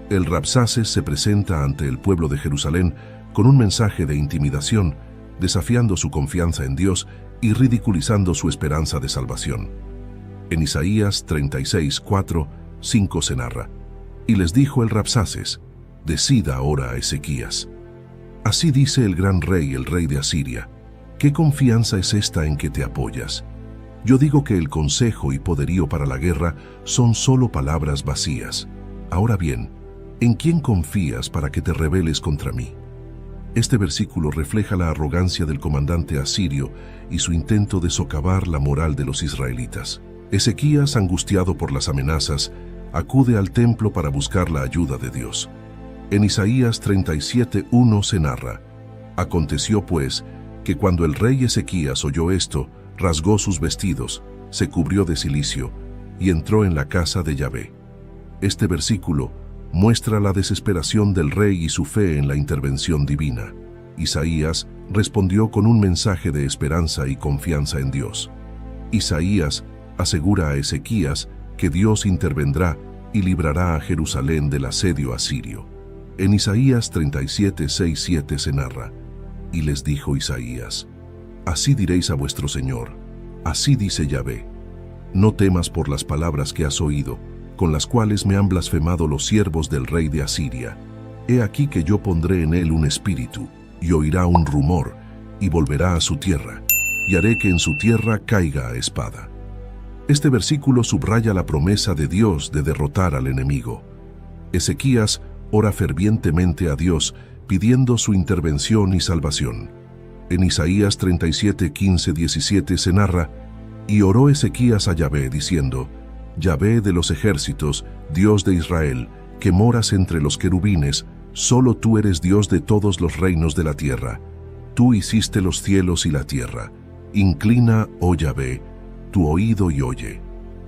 El Rabsaces se presenta ante el pueblo de Jerusalén con un mensaje de intimidación, desafiando su confianza en Dios y ridiculizando su esperanza de salvación. En Isaías 36:4-5 se narra: Y les dijo el Rabsaces: Decida ahora a Ezequías. Así dice el gran rey, el rey de Asiria: ¿Qué confianza es esta en que te apoyas? Yo digo que el consejo y poderío para la guerra son solo palabras vacías. Ahora bien, ¿en quién confías para que te rebeles contra mí? Este versículo refleja la arrogancia del comandante asirio y su intento de socavar la moral de los israelitas. Ezequías, angustiado por las amenazas, acude al templo para buscar la ayuda de Dios. En Isaías 37:1 se narra: Aconteció pues que cuando el rey Ezequías oyó esto, rasgó sus vestidos, se cubrió de cilicio y entró en la casa de Yahvé. Este versículo muestra la desesperación del rey y su fe en la intervención divina. Isaías respondió con un mensaje de esperanza y confianza en Dios. Isaías asegura a Ezequías que Dios intervendrá y librará a Jerusalén del asedio asirio. En Isaías 37:6-7 se narra: Y les dijo Isaías: Así diréis a vuestro Señor, así dice Yahvé: No temas por las palabras que has oído, con las cuales me han blasfemado los siervos del rey de Asiria. He aquí que yo pondré en él un espíritu, y oirá un rumor, y volverá a su tierra, y haré que en su tierra caiga a espada. Este versículo subraya la promesa de Dios de derrotar al enemigo. Ezequías ora fervientemente a Dios, pidiendo su intervención y salvación. En Isaías 37, 15, 17 se narra: «Y oró Ezequías a Yahvé, diciendo: Yahvé de los ejércitos, Dios de Israel, que moras entre los querubines, solo tú eres Dios de todos los reinos de la tierra. Tú hiciste los cielos y la tierra. Inclina, oh Yahvé, tu oído y oye.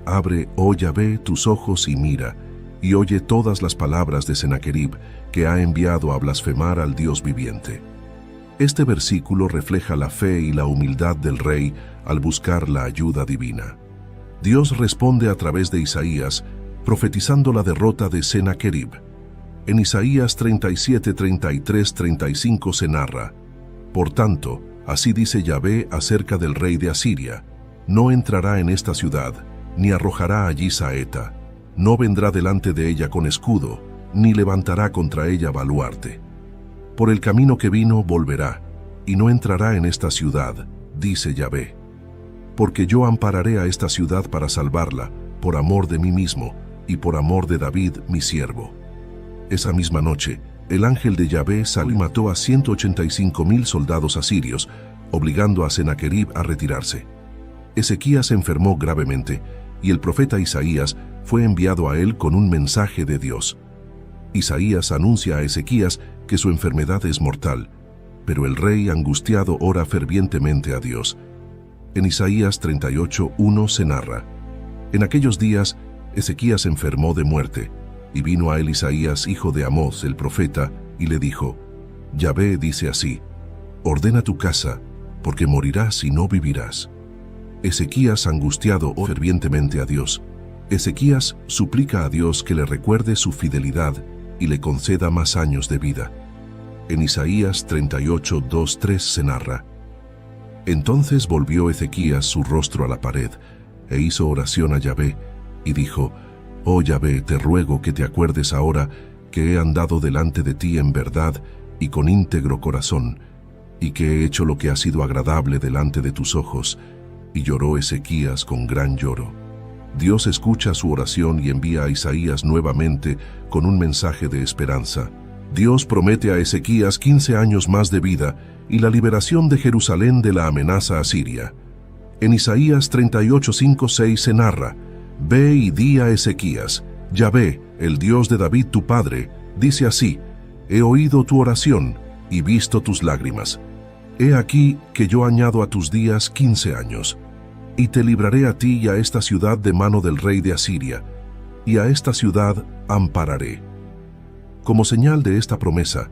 Abre, oh Yahvé, tus ojos y mira, y oye todas las palabras de Sennacherib, que ha enviado a blasfemar al Dios viviente». Este versículo refleja la fe y la humildad del rey al buscar la ayuda divina. Dios responde a través de Isaías, profetizando la derrota de Sennacherib. En Isaías 37, 33, 35 se narra: «Por tanto, así dice Yahvé acerca del rey de Asiria: no entrará en esta ciudad, ni arrojará allí saeta, no vendrá delante de ella con escudo, ni levantará contra ella baluarte. Por el camino que vino volverá, y no entrará en esta ciudad, dice Yahvé. Porque yo ampararé a esta ciudad para salvarla, por amor de mí mismo, y por amor de David, mi siervo». Esa misma noche, el ángel de Yahvé salió y mató a 185,000 soldados asirios, obligando a Sennacherib a retirarse. Ezequías se enfermó gravemente, y el profeta Isaías fue enviado a él con un mensaje de Dios. Isaías anuncia a Ezequías que su enfermedad es mortal, pero el rey angustiado ora fervientemente a Dios. En Isaías 38:1 se narra: «En aquellos días Ezequías enfermó de muerte, y vino a él Isaías, hijo de Amós, el profeta, y le dijo: Yahvé dice así: ordena tu casa, porque morirás y no vivirás». Ezequías angustiado ora fervientemente a Dios. Ezequías suplica a Dios que le recuerde su fidelidad y le conceda más años de vida. En Isaías 38:2-3 se narra: «Entonces volvió Ezequías su rostro a la pared, e hizo oración a Yahvé, y dijo: Oh Yahvé, te ruego que te acuerdes ahora que he andado delante de ti en verdad y con íntegro corazón, y que he hecho lo que ha sido agradable delante de tus ojos». Y lloró Ezequías con gran lloro. Dios escucha su oración y envía a Isaías nuevamente con un mensaje de esperanza. Dios promete a Ezequías 15 años más de vida y la liberación de Jerusalén de la amenaza asiria. En Isaías 38:5-6 se narra: «Ve y di a Ezequías: Yahvé, el Dios de David tu padre, dice así: he oído tu oración y visto tus lágrimas. He aquí que yo añado a tus días 15 años, y te libraré a ti y a esta ciudad de mano del rey de Asiria, y a esta ciudad ampararé». Como señal de esta promesa,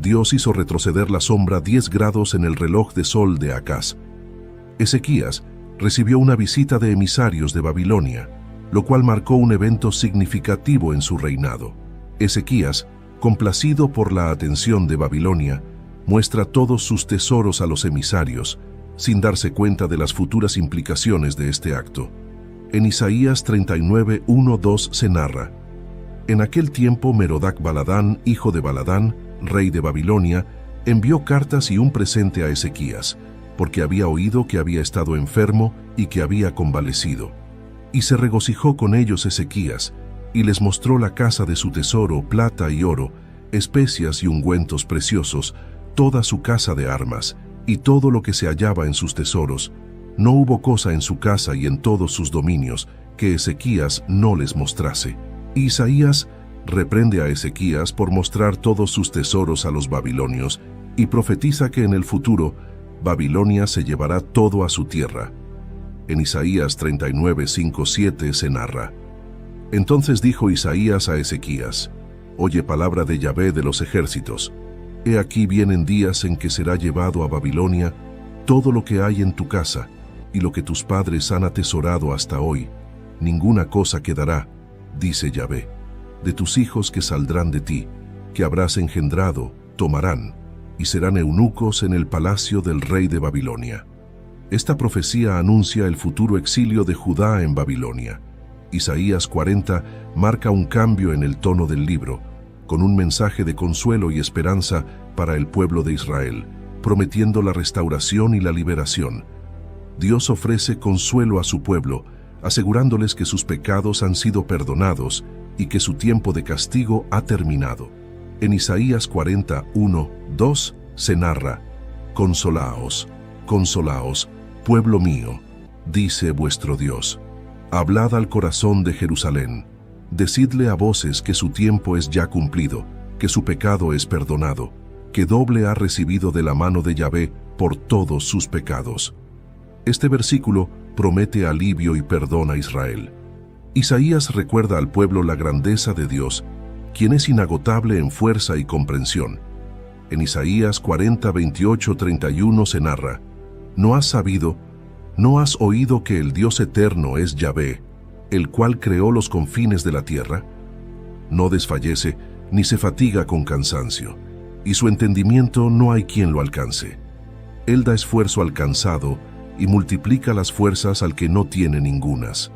Dios hizo retroceder la sombra 10 grados en el reloj de sol de Acaz. Ezequías recibió una visita de emisarios de Babilonia, lo cual marcó un evento significativo en su reinado. Ezequías, complacido por la atención de Babilonia, muestra todos sus tesoros a los emisarios, sin darse cuenta de las futuras implicaciones de este acto. En Isaías 39:1-2 se narra: «En aquel tiempo Merodac Baladán, hijo de Baladán, rey de Babilonia, envió cartas y un presente a Ezequías, porque había oído que había estado enfermo y que había convalecido. Y se regocijó con ellos Ezequías, y les mostró la casa de su tesoro, plata y oro, especias y ungüentos preciosos, toda su casa de armas, y todo lo que se hallaba en sus tesoros. No hubo cosa en su casa y en todos sus dominios que Ezequías no les mostrase». Isaías reprende a Ezequías por mostrar todos sus tesoros a los babilonios y profetiza que en el futuro Babilonia se llevará todo a su tierra. En Isaías 39:5-7 se narra: «Entonces dijo Isaías a Ezequías: Oye palabra de Yahvé de los ejércitos. He aquí vienen días en que será llevado a Babilonia todo lo que hay en tu casa y lo que tus padres han atesorado hasta hoy. Ninguna cosa quedará, dice Yahvé. De tus hijos que saldrán de ti, que habrás engendrado, tomarán, y serán eunucos en el palacio del rey de Babilonia». Esta profecía anuncia el futuro exilio de Judá en Babilonia. Isaías 40 marca un cambio en el tono del libro, con un mensaje de consuelo y esperanza para el pueblo de Israel, prometiendo la restauración y la liberación. Dios ofrece consuelo a su pueblo, asegurándoles que sus pecados han sido perdonados y que su tiempo de castigo ha terminado. En Isaías 41:2 se narra: Consolaos, consolaos, pueblo mío, dice vuestro Dios. Hablad al corazón de Jerusalén. Decidle a voces que su tiempo es ya cumplido, que su pecado es perdonado, que doble ha recibido de la mano de Yahvé por todos sus pecados. Este versículo promete alivio y perdón a Israel. Isaías recuerda al pueblo la grandeza de Dios, quien es inagotable en fuerza y comprensión. En Isaías 40:28-31 se narra: ¿No has sabido, no has oído que el Dios eterno es Yahvé, el cual creó los confines de la tierra? No desfallece ni se fatiga con cansancio, y su entendimiento no hay quien lo alcance. Él da esfuerzo al cansado y multiplica las fuerzas al que no tiene ningunas.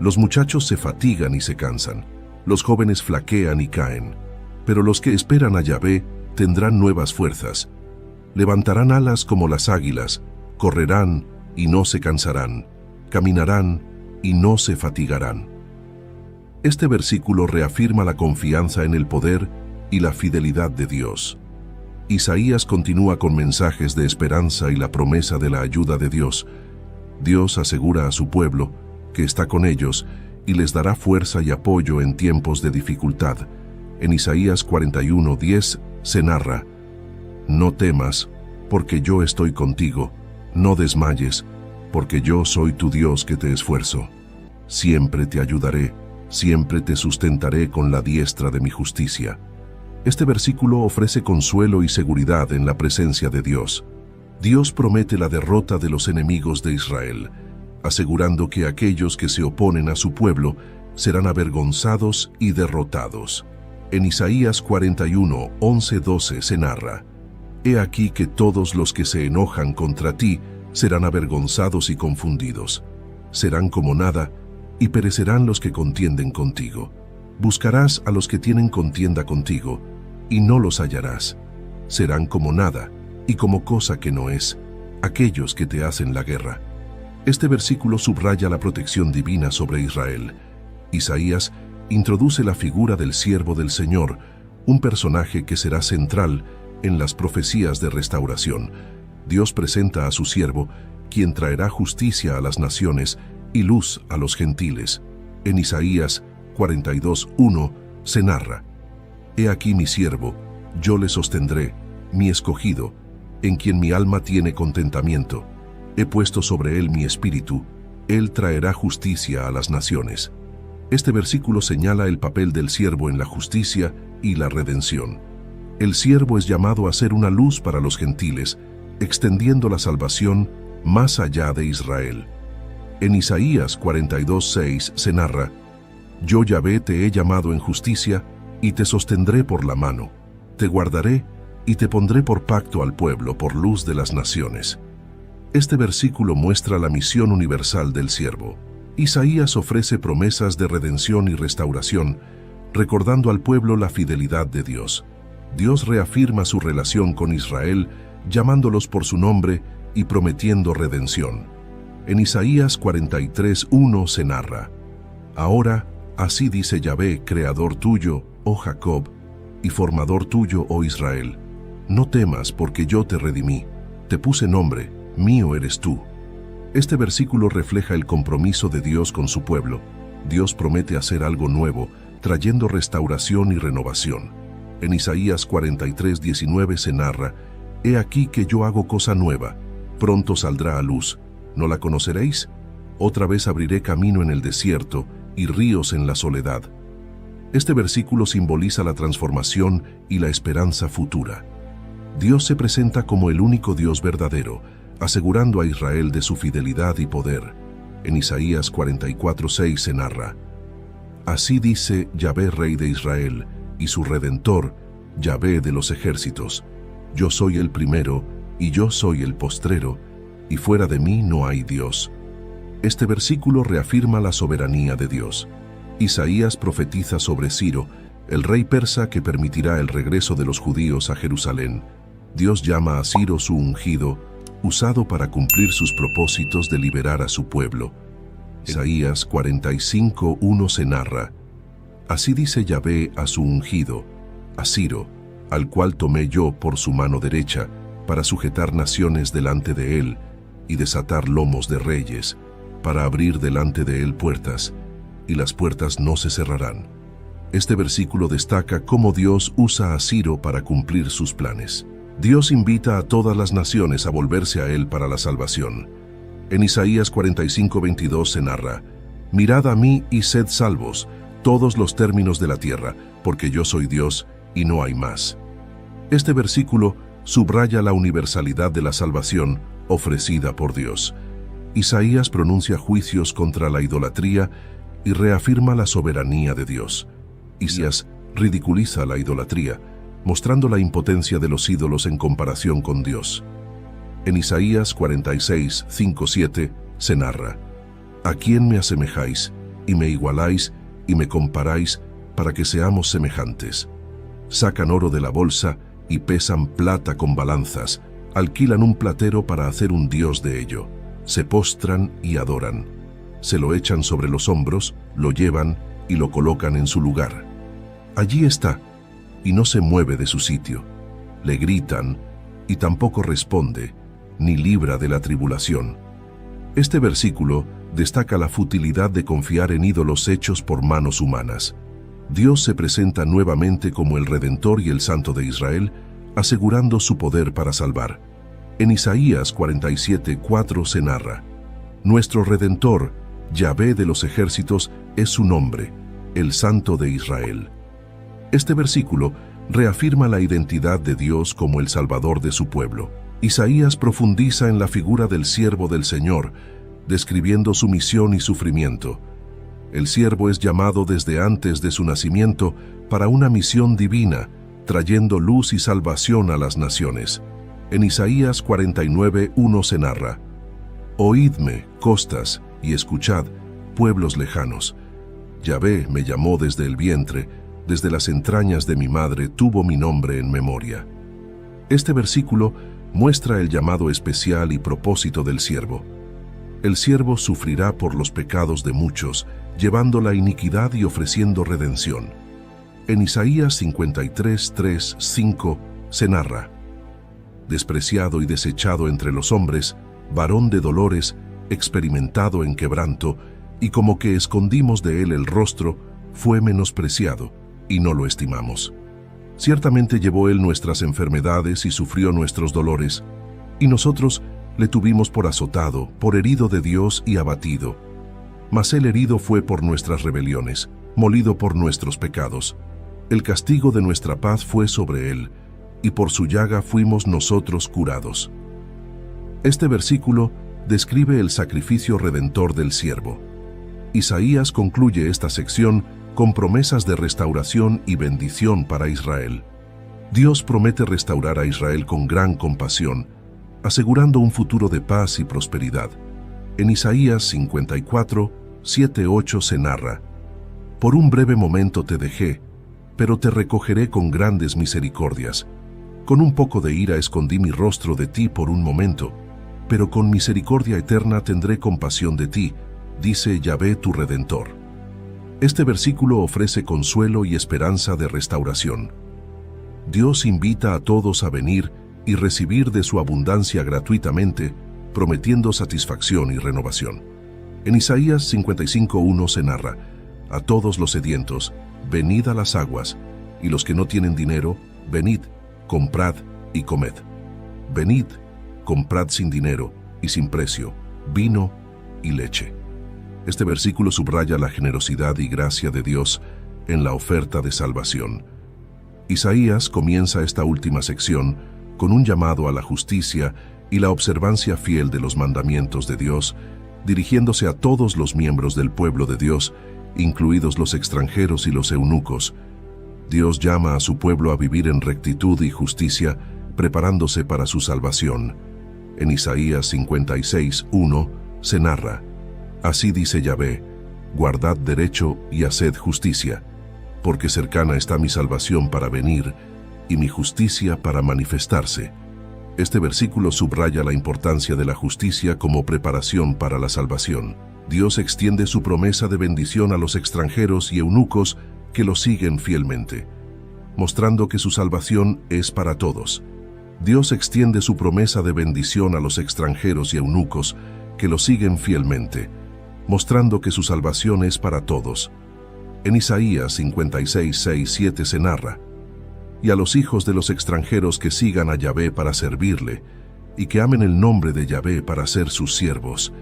Los muchachos se fatigan y se cansan, los jóvenes flaquean y caen, pero los que esperan a Yahvé tendrán nuevas fuerzas. Levantarán alas como las águilas, correrán y no se cansarán, caminarán y no se fatigarán. Este versículo reafirma la confianza en el poder y la fidelidad de Dios. Isaías continúa con mensajes de esperanza y la promesa de la ayuda de Dios. Dios asegura a su pueblo que está con ellos y les dará fuerza y apoyo en tiempos de dificultad. En Isaías 41:10 se narra: No temas, porque yo estoy contigo, no desmayes, porque yo soy tu Dios que te esfuerzo. Siempre te ayudaré, siempre te sustentaré con la diestra de mi justicia. Este versículo ofrece consuelo y seguridad en la presencia de Dios. Dios promete la derrota de los enemigos de Israel, asegurando que aquellos que se oponen a su pueblo serán avergonzados y derrotados. En Isaías 41:11-12 se narra: He aquí que todos los que se enojan contra ti serán avergonzados y confundidos. Serán como nada, y perecerán los que contienden contigo. Buscarás a los que tienen contienda contigo, y no los hallarás. Serán como nada, y como cosa que no es, aquellos que te hacen la guerra. Este versículo subraya la protección divina sobre Israel. Isaías introduce la figura del siervo del Señor, un personaje que será central en las profecías de restauración. Dios presenta a su siervo, quien traerá justicia a las naciones y luz a los gentiles. En Isaías 42:1 se narra: He aquí mi siervo, yo le sostendré, mi escogido, en quien mi alma tiene contentamiento. He puesto sobre él mi espíritu, él traerá justicia a las naciones. Este versículo señala el papel del siervo en la justicia y la redención. El siervo es llamado a ser una luz para los gentiles, extendiendo la salvación más allá de Israel. En Isaías 42:6 se narra: Yo Yahvé te he llamado en justicia, y te sostendré por la mano, te guardaré y te pondré por pacto al pueblo, por luz de las naciones. Este versículo muestra la misión universal del siervo. Isaías ofrece promesas de redención y restauración, recordando al pueblo la fidelidad de Dios. Dios reafirma su relación con Israel, llamándolos por su nombre y prometiendo redención. En Isaías 43:1 se narra: Ahora, así dice Yahvé, creador tuyo, oh Jacob, y formador tuyo, oh Israel. No temas, porque yo te redimí, te puse nombre, mío eres tú. Este versículo refleja el compromiso de Dios con su pueblo. Dios promete hacer algo nuevo, trayendo restauración y renovación. En Isaías 43:19 se narra: He aquí que yo hago cosa nueva, pronto saldrá a luz. ¿No la conoceréis? Otra vez abriré camino en el desierto y ríos en la soledad. Este versículo simboliza la transformación y la esperanza futura. Dios se presenta como el único Dios verdadero, asegurando a Israel de su fidelidad y poder. En Isaías 44:6 se narra: Así dice Yahvé, Rey de Israel, y su Redentor, Yahvé de los ejércitos: Yo soy el primero y yo soy el postrero, y fuera de mí no hay Dios. Este versículo reafirma la soberanía de Dios. Isaías profetiza sobre Ciro, el rey persa que permitirá el regreso de los judíos a Jerusalén. Dios llama a Ciro su ungido, usado para cumplir sus propósitos de liberar a su pueblo. Isaías 45:1 se narra: Así dice Yahvé a su ungido, a Ciro, al cual tomé yo por su mano derecha, para sujetar naciones delante de él, y desatar lomos de reyes, para abrir delante de él puertas, y las puertas no se cerrarán. Este versículo destaca cómo Dios usa a Ciro para cumplir sus planes. Dios invita a todas las naciones a volverse a él para la salvación. En Isaías 45:22 se narra: Mirad a mí y sed salvos, todos los términos de la tierra, porque yo soy Dios y no hay más. Este versículo subraya la universalidad de la salvación ofrecida por Dios. Isaías pronuncia juicios contra la idolatría y reafirma la soberanía de Dios. Isaías ridiculiza la idolatría, mostrando la impotencia de los ídolos en comparación con Dios. En Isaías 46:5-7 se narra: ¿A quién me asemejáis, y me igualáis, y me comparáis, para que seamos semejantes? Sacan oro de la bolsa y pesan plata con balanzas, alquilan un platero para hacer un dios de ello. Se postran y adoran. Se lo echan sobre los hombros, lo llevan y lo colocan en su lugar. Allí está, y no se mueve de su sitio. Le gritan, y tampoco responde, ni libra de la tribulación. Este versículo destaca la futilidad de confiar en ídolos hechos por manos humanas. Dios se presenta nuevamente como el Redentor y el Santo de Israel, asegurando su poder para salvar. En Isaías 47:4 se narra: Nuestro Redentor, Yahvé de los ejércitos, es su nombre, el Santo de Israel. Este versículo reafirma la identidad de Dios como el Salvador de su pueblo. Isaías profundiza en la figura del siervo del Señor, describiendo su misión y sufrimiento. El siervo es llamado desde antes de su nacimiento para una misión divina, trayendo luz y salvación a las naciones. En Isaías 49:1 se narra: Oídme, costas, y escuchad, pueblos lejanos. Yahvé me llamó desde el vientre, desde las entrañas de mi madre tuvo mi nombre en memoria. Este versículo muestra el llamado especial y propósito del siervo. El siervo sufrirá por los pecados de muchos, llevando la iniquidad y ofreciendo redención. En Isaías 53:3-5 se narra: Despreciado y desechado entre los hombres, varón de dolores, experimentado en quebranto, y como que escondimos de él el rostro, fue menospreciado, y no lo estimamos. Ciertamente llevó él nuestras enfermedades y sufrió nuestros dolores, y nosotros le tuvimos por azotado, por herido de Dios y abatido. Mas él herido fue por nuestras rebeliones, molido por nuestros pecados. El castigo de nuestra paz fue sobre él, y por su llaga fuimos nosotros curados. Este versículo describe el sacrificio redentor del siervo. Isaías concluye esta sección con promesas de restauración y bendición para Israel. Dios promete restaurar a Israel con gran compasión, asegurando un futuro de paz y prosperidad. En Isaías 54:7-8 se narra: Por un breve momento te dejé, pero te recogeré con grandes misericordias. Con un poco de ira escondí mi rostro de ti por un momento, pero con misericordia eterna tendré compasión de ti, dice Yahvé tu Redentor. Este versículo ofrece consuelo y esperanza de restauración. Dios invita a todos a venir y recibir de su abundancia gratuitamente, prometiendo satisfacción y renovación. En Isaías 55:1 se narra: A todos los sedientos, venid a las aguas, y los que no tienen dinero, venid, comprad y comed. Venid, comprad sin dinero y sin precio, vino y leche. Este versículo subraya la generosidad y gracia de Dios en la oferta de salvación. Isaías comienza esta última sección con un llamado a la justicia y la observancia fiel de los mandamientos de Dios, dirigiéndose a todos los miembros del pueblo de Dios, incluidos los extranjeros y los eunucos. Dios llama a su pueblo a vivir en rectitud y justicia, preparándose para su salvación. En Isaías 56:1 se narra: Así dice Yahvé, guardad derecho y haced justicia, porque cercana está mi salvación para venir y mi justicia para manifestarse. Este versículo subraya la importancia de la justicia como preparación para la salvación. Dios extiende su promesa de bendición a los extranjeros y eunucos que lo siguen fielmente, mostrando que su salvación es para todos. Dios extiende su promesa de bendición a los extranjeros y eunucos que lo siguen fielmente, mostrando que su salvación es para todos. En Isaías 56:6-7 se narra: Y a los hijos de los extranjeros que sigan a Yahvé para servirle, y que amen el nombre de Yahvé para ser sus siervos,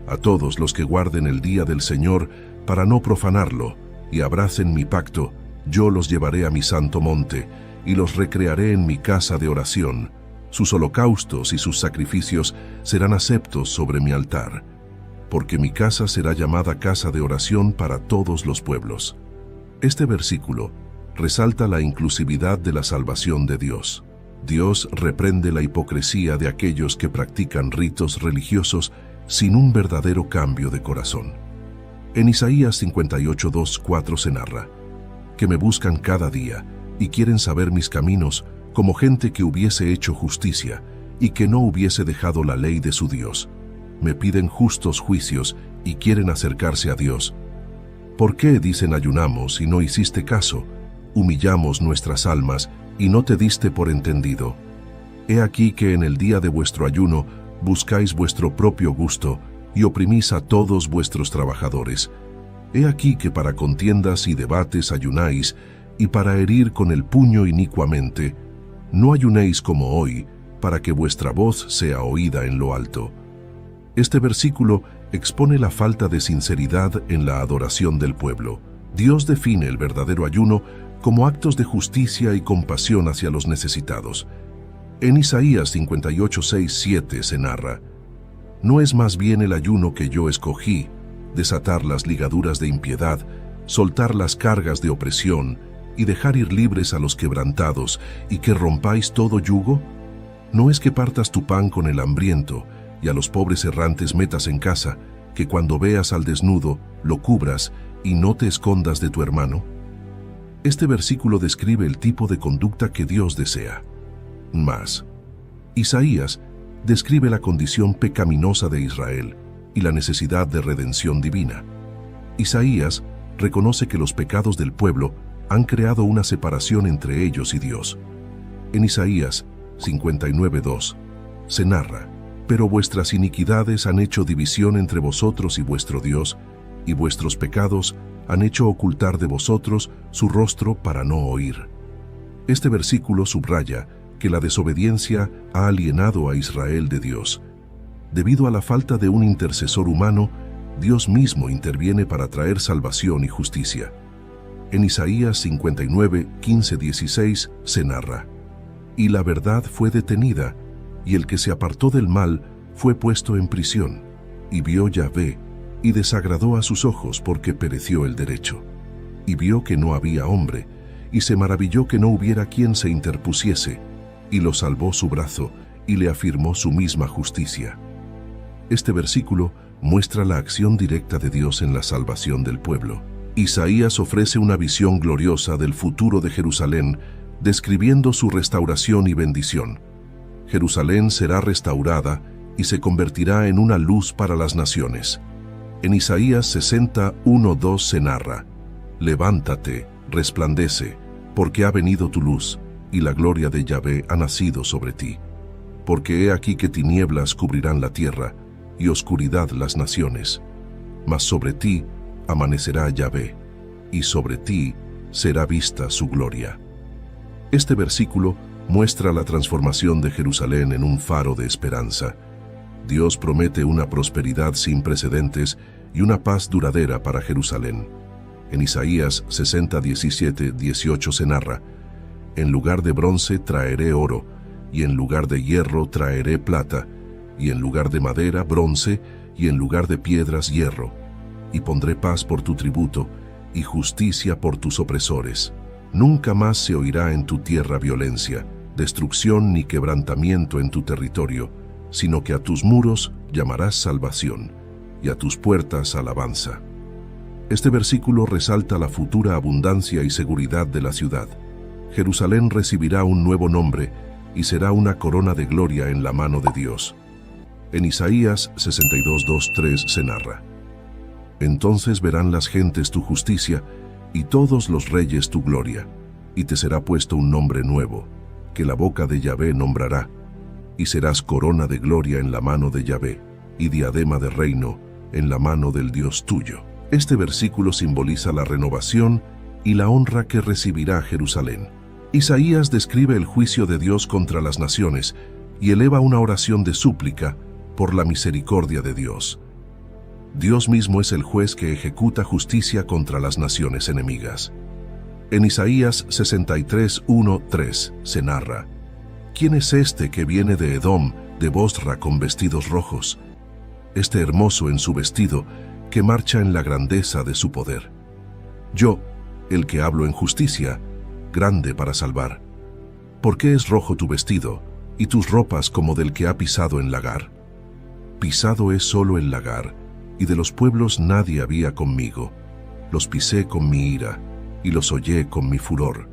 a todos los que guarden el día del Señor para no profanarlo, y abracen mi pacto, yo los llevaré a mi santo monte, y los recrearé en mi casa de oración. Sus holocaustos y sus sacrificios serán aceptos sobre mi altar, porque mi casa será llamada casa de oración para todos los pueblos. Este versículo resalta la inclusividad de la salvación de Dios. Dios reprende la hipocresía de aquellos que practican ritos religiosos sin un verdadero cambio de corazón. En Isaías 58:2-4 se narra: Que me buscan cada día y quieren saber mis caminos, como gente que hubiese hecho justicia y que no hubiese dejado la ley de su Dios. Me piden justos juicios y quieren acercarse a Dios. ¿Por qué, dicen, ayunamos y no hiciste caso? Humillamos nuestras almas y no te diste por entendido. He aquí que en el día de vuestro ayuno buscáis vuestro propio gusto y oprimís a todos vuestros trabajadores. He aquí que para contiendas y debates ayunáis, y para herir con el puño inicuamente. No ayunéis como hoy, para que vuestra voz sea oída en lo alto. Este versículo expone la falta de sinceridad en la adoración del pueblo. Dios define el verdadero ayuno como actos de justicia y compasión hacia los necesitados. En Isaías 58:6-7 se narra: No es más bien el ayuno que yo escogí, desatar las ligaduras de impiedad, soltar las cargas de opresión y dejar ir libres a los quebrantados, y que rompáis todo yugo? ¿No es que partas tu pan con el hambriento y a los pobres errantes metas en casa, que cuando veas al desnudo lo cubras y no te escondas de tu hermano? Este versículo describe el tipo de conducta que Dios desea. Más, Isaías describe la condición pecaminosa de Israel y la necesidad de redención divina. Isaías reconoce que los pecados del pueblo han creado una separación entre ellos y Dios. En Isaías 59:2 se narra: Pero vuestras iniquidades han hecho división entre vosotros y vuestro Dios, y vuestros pecados han hecho ocultar de vosotros su rostro para no oír. Este versículo subraya que la desobediencia ha alienado a Israel de Dios. Debido a la falta de un intercesor humano, Dios mismo interviene para traer salvación y justicia. En Isaías 59:15-16 se narra: Y la verdad fue detenida, y el que se apartó del mal fue puesto en prisión, y vio Yahvé, y desagradó a sus ojos porque pereció el derecho. Y vio que no había hombre, y se maravilló que no hubiera quien se interpusiese, y lo salvó su brazo, y le afirmó su misma justicia. Este versículo muestra la acción directa de Dios en la salvación del pueblo. Isaías ofrece una visión gloriosa del futuro de Jerusalén, describiendo su restauración y bendición. Jerusalén será restaurada y se convertirá en una luz para las naciones. En Isaías 60:1-2 se narra: Levántate, resplandece, porque ha venido tu luz, y la gloria de Yahvé ha nacido sobre ti. Porque he aquí que tinieblas cubrirán la tierra, y oscuridad las naciones. Mas sobre ti amanecerá Yahvé, y sobre ti será vista su gloria. Este versículo muestra la transformación de Jerusalén en un faro de esperanza. Dios promete una prosperidad sin precedentes y una paz duradera para Jerusalén. En Isaías 60:17-18 se narra: En lugar de bronce traeré oro, y en lugar de hierro traeré plata, y en lugar de madera bronce, y en lugar de piedras hierro. Y pondré paz por tu tributo, y justicia por tus opresores. Nunca más se oirá en tu tierra violencia, destrucción ni quebrantamiento en tu territorio, sino que a tus muros llamarás salvación, y a tus puertas alabanza. Este versículo resalta la futura abundancia y seguridad de la ciudad. Jerusalén recibirá un nuevo nombre y será una corona de gloria en la mano de Dios. En Isaías 62:2-3 se narra: Entonces verán las gentes tu justicia, y todos los reyes tu gloria, y te será puesto un nombre nuevo, que la boca de Yahvé nombrará, y serás corona de gloria en la mano de Yahvé, y diadema de reino en la mano del Dios tuyo. Este versículo simboliza la renovación y la honra que recibirá Jerusalén. Isaías describe el juicio de Dios contra las naciones y eleva una oración de súplica por la misericordia de Dios. Dios mismo es el juez que ejecuta justicia contra las naciones enemigas. En Isaías 63:1-3 se narra: ¿Quién es este que viene de Edom, de Bosra con vestidos rojos? Este hermoso en su vestido, que marcha en la grandeza de su poder. Yo, el que hablo en justicia, grande para salvar. ¿Por qué es rojo tu vestido, y tus ropas como del que ha pisado en lagar? Pisado es solo el lagar, y de los pueblos nadie había conmigo. Los pisé con mi ira, y los hollé con mi furor,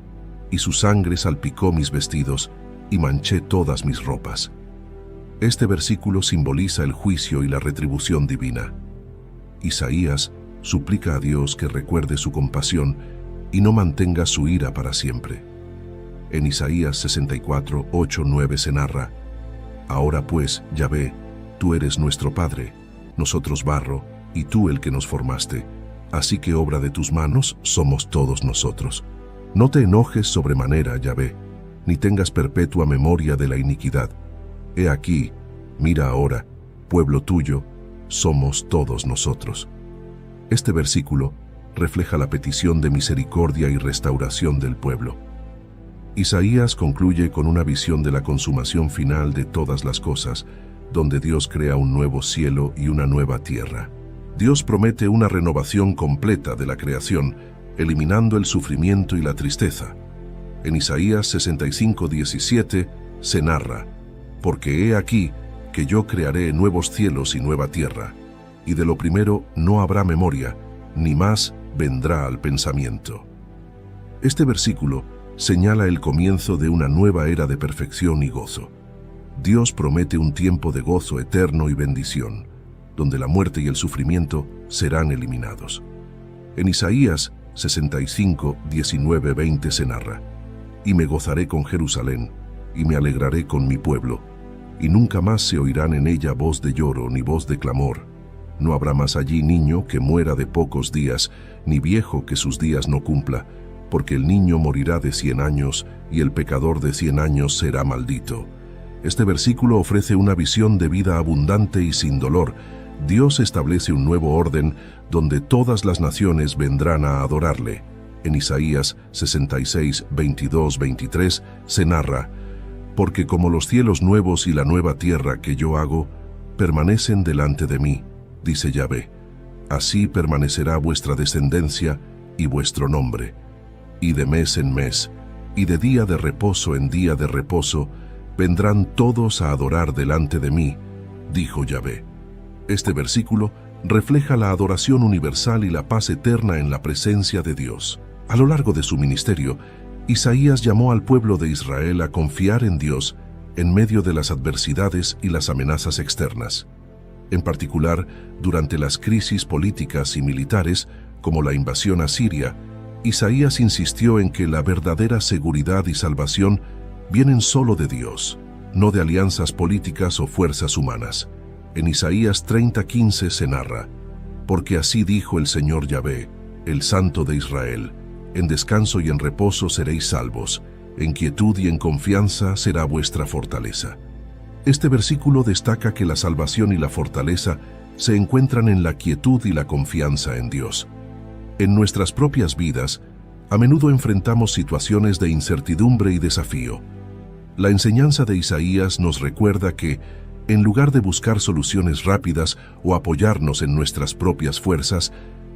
y su sangre salpicó mis vestidos, y manché todas mis ropas. Este versículo simboliza el juicio y la retribución divina. Isaías suplica a Dios que recuerde su compasión y no mantenga su ira para siempre. En Isaías 64:8-9 se narra: Ahora pues, Yahvé, tú eres nuestro Padre, nosotros barro, y tú el que nos formaste, así que obra de tus manos somos todos nosotros. No te enojes sobremanera, Yahvé, ni tengas perpetua memoria de la iniquidad. He aquí, mira ahora, pueblo tuyo, somos todos nosotros. Este versículo refleja la petición de misericordia y restauración del pueblo. Isaías concluye con una visión de la consumación final de todas las cosas, donde Dios crea un nuevo cielo y una nueva tierra. Dios promete una renovación completa de la creación, eliminando el sufrimiento y la tristeza. En Isaías 65:17 se narra: Porque he aquí que yo crearé nuevos cielos y nueva tierra, y de lo primero no habrá memoria, ni más vendrá al pensamiento. Este versículo señala el comienzo de una nueva era de perfección y gozo. Dios promete un tiempo de gozo eterno y bendición, donde la muerte y el sufrimiento serán eliminados. En Isaías 65:19-20 se narra: Y me gozaré con Jerusalén, y me alegraré con mi pueblo, y nunca más se oirán en ella voz de lloro ni voz de clamor. No habrá más allí niño que muera de pocos días, ni viejo que sus días no cumpla, porque el niño morirá de 100 años, y el pecador de 100 años será maldito. Este versículo ofrece una visión de vida abundante y sin dolor. Dios establece un nuevo orden donde todas las naciones vendrán a adorarle. En Isaías 66:22-23 se narra: Porque como los cielos nuevos y la nueva tierra que yo hago, permanecen delante de mí, dice Yahvé, así permanecerá vuestra descendencia y vuestro nombre. Y de mes en mes, y de día de reposo en día de reposo, vendrán todos a adorar delante de mí, dijo Yahvé. Este versículo refleja la adoración universal y la paz eterna en la presencia de Dios. A lo largo de su ministerio, Isaías llamó al pueblo de Israel a confiar en Dios en medio de las adversidades y las amenazas externas. En particular, durante las crisis políticas y militares, como la invasión a Siria, Isaías insistió en que la verdadera seguridad y salvación vienen solo de Dios, no de alianzas políticas o fuerzas humanas. En Isaías 30:15 se narra: Porque así dijo el Señor Yahvé, el Santo de Israel: En descanso y en reposo seréis salvos, en quietud y en confianza será vuestra fortaleza. Este versículo destaca que la salvación y la fortaleza se encuentran en la quietud y la confianza en Dios. En nuestras propias vidas, a menudo enfrentamos situaciones de incertidumbre y desafío. La enseñanza de Isaías nos recuerda que, en lugar de buscar soluciones rápidas o apoyarnos en nuestras propias fuerzas,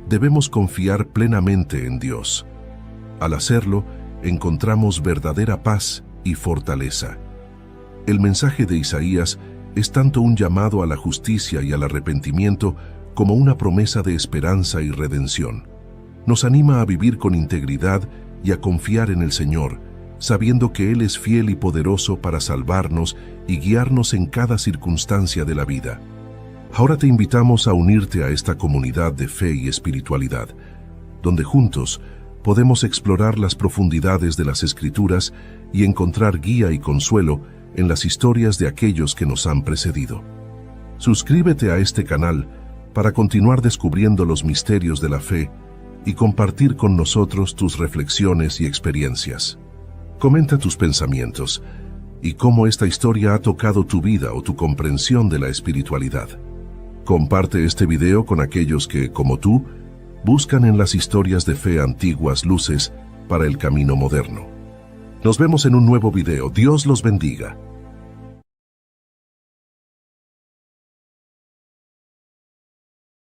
debemos confiar plenamente en Dios. Al hacerlo, encontramos verdadera paz y fortaleza. El mensaje de Isaías es tanto un llamado a la justicia y al arrepentimiento como una promesa de esperanza y redención. Nos anima a vivir con integridad y a confiar en el Señor, sabiendo que Él es fiel y poderoso para salvarnos y guiarnos en cada circunstancia de la vida. Ahora te invitamos a unirte a esta comunidad de fe y espiritualidad, donde juntos podemos explorar las profundidades de las Escrituras y encontrar guía y consuelo en las historias de aquellos que nos han precedido. Suscríbete a este canal para continuar descubriendo los misterios de la fe y compartir con nosotros tus reflexiones y experiencias. Comenta tus pensamientos y cómo esta historia ha tocado tu vida o tu comprensión de la espiritualidad. Comparte este video con aquellos que, como tú, buscan en las historias de fe antiguas luces para el camino moderno. Nos vemos en un nuevo video. Dios los bendiga.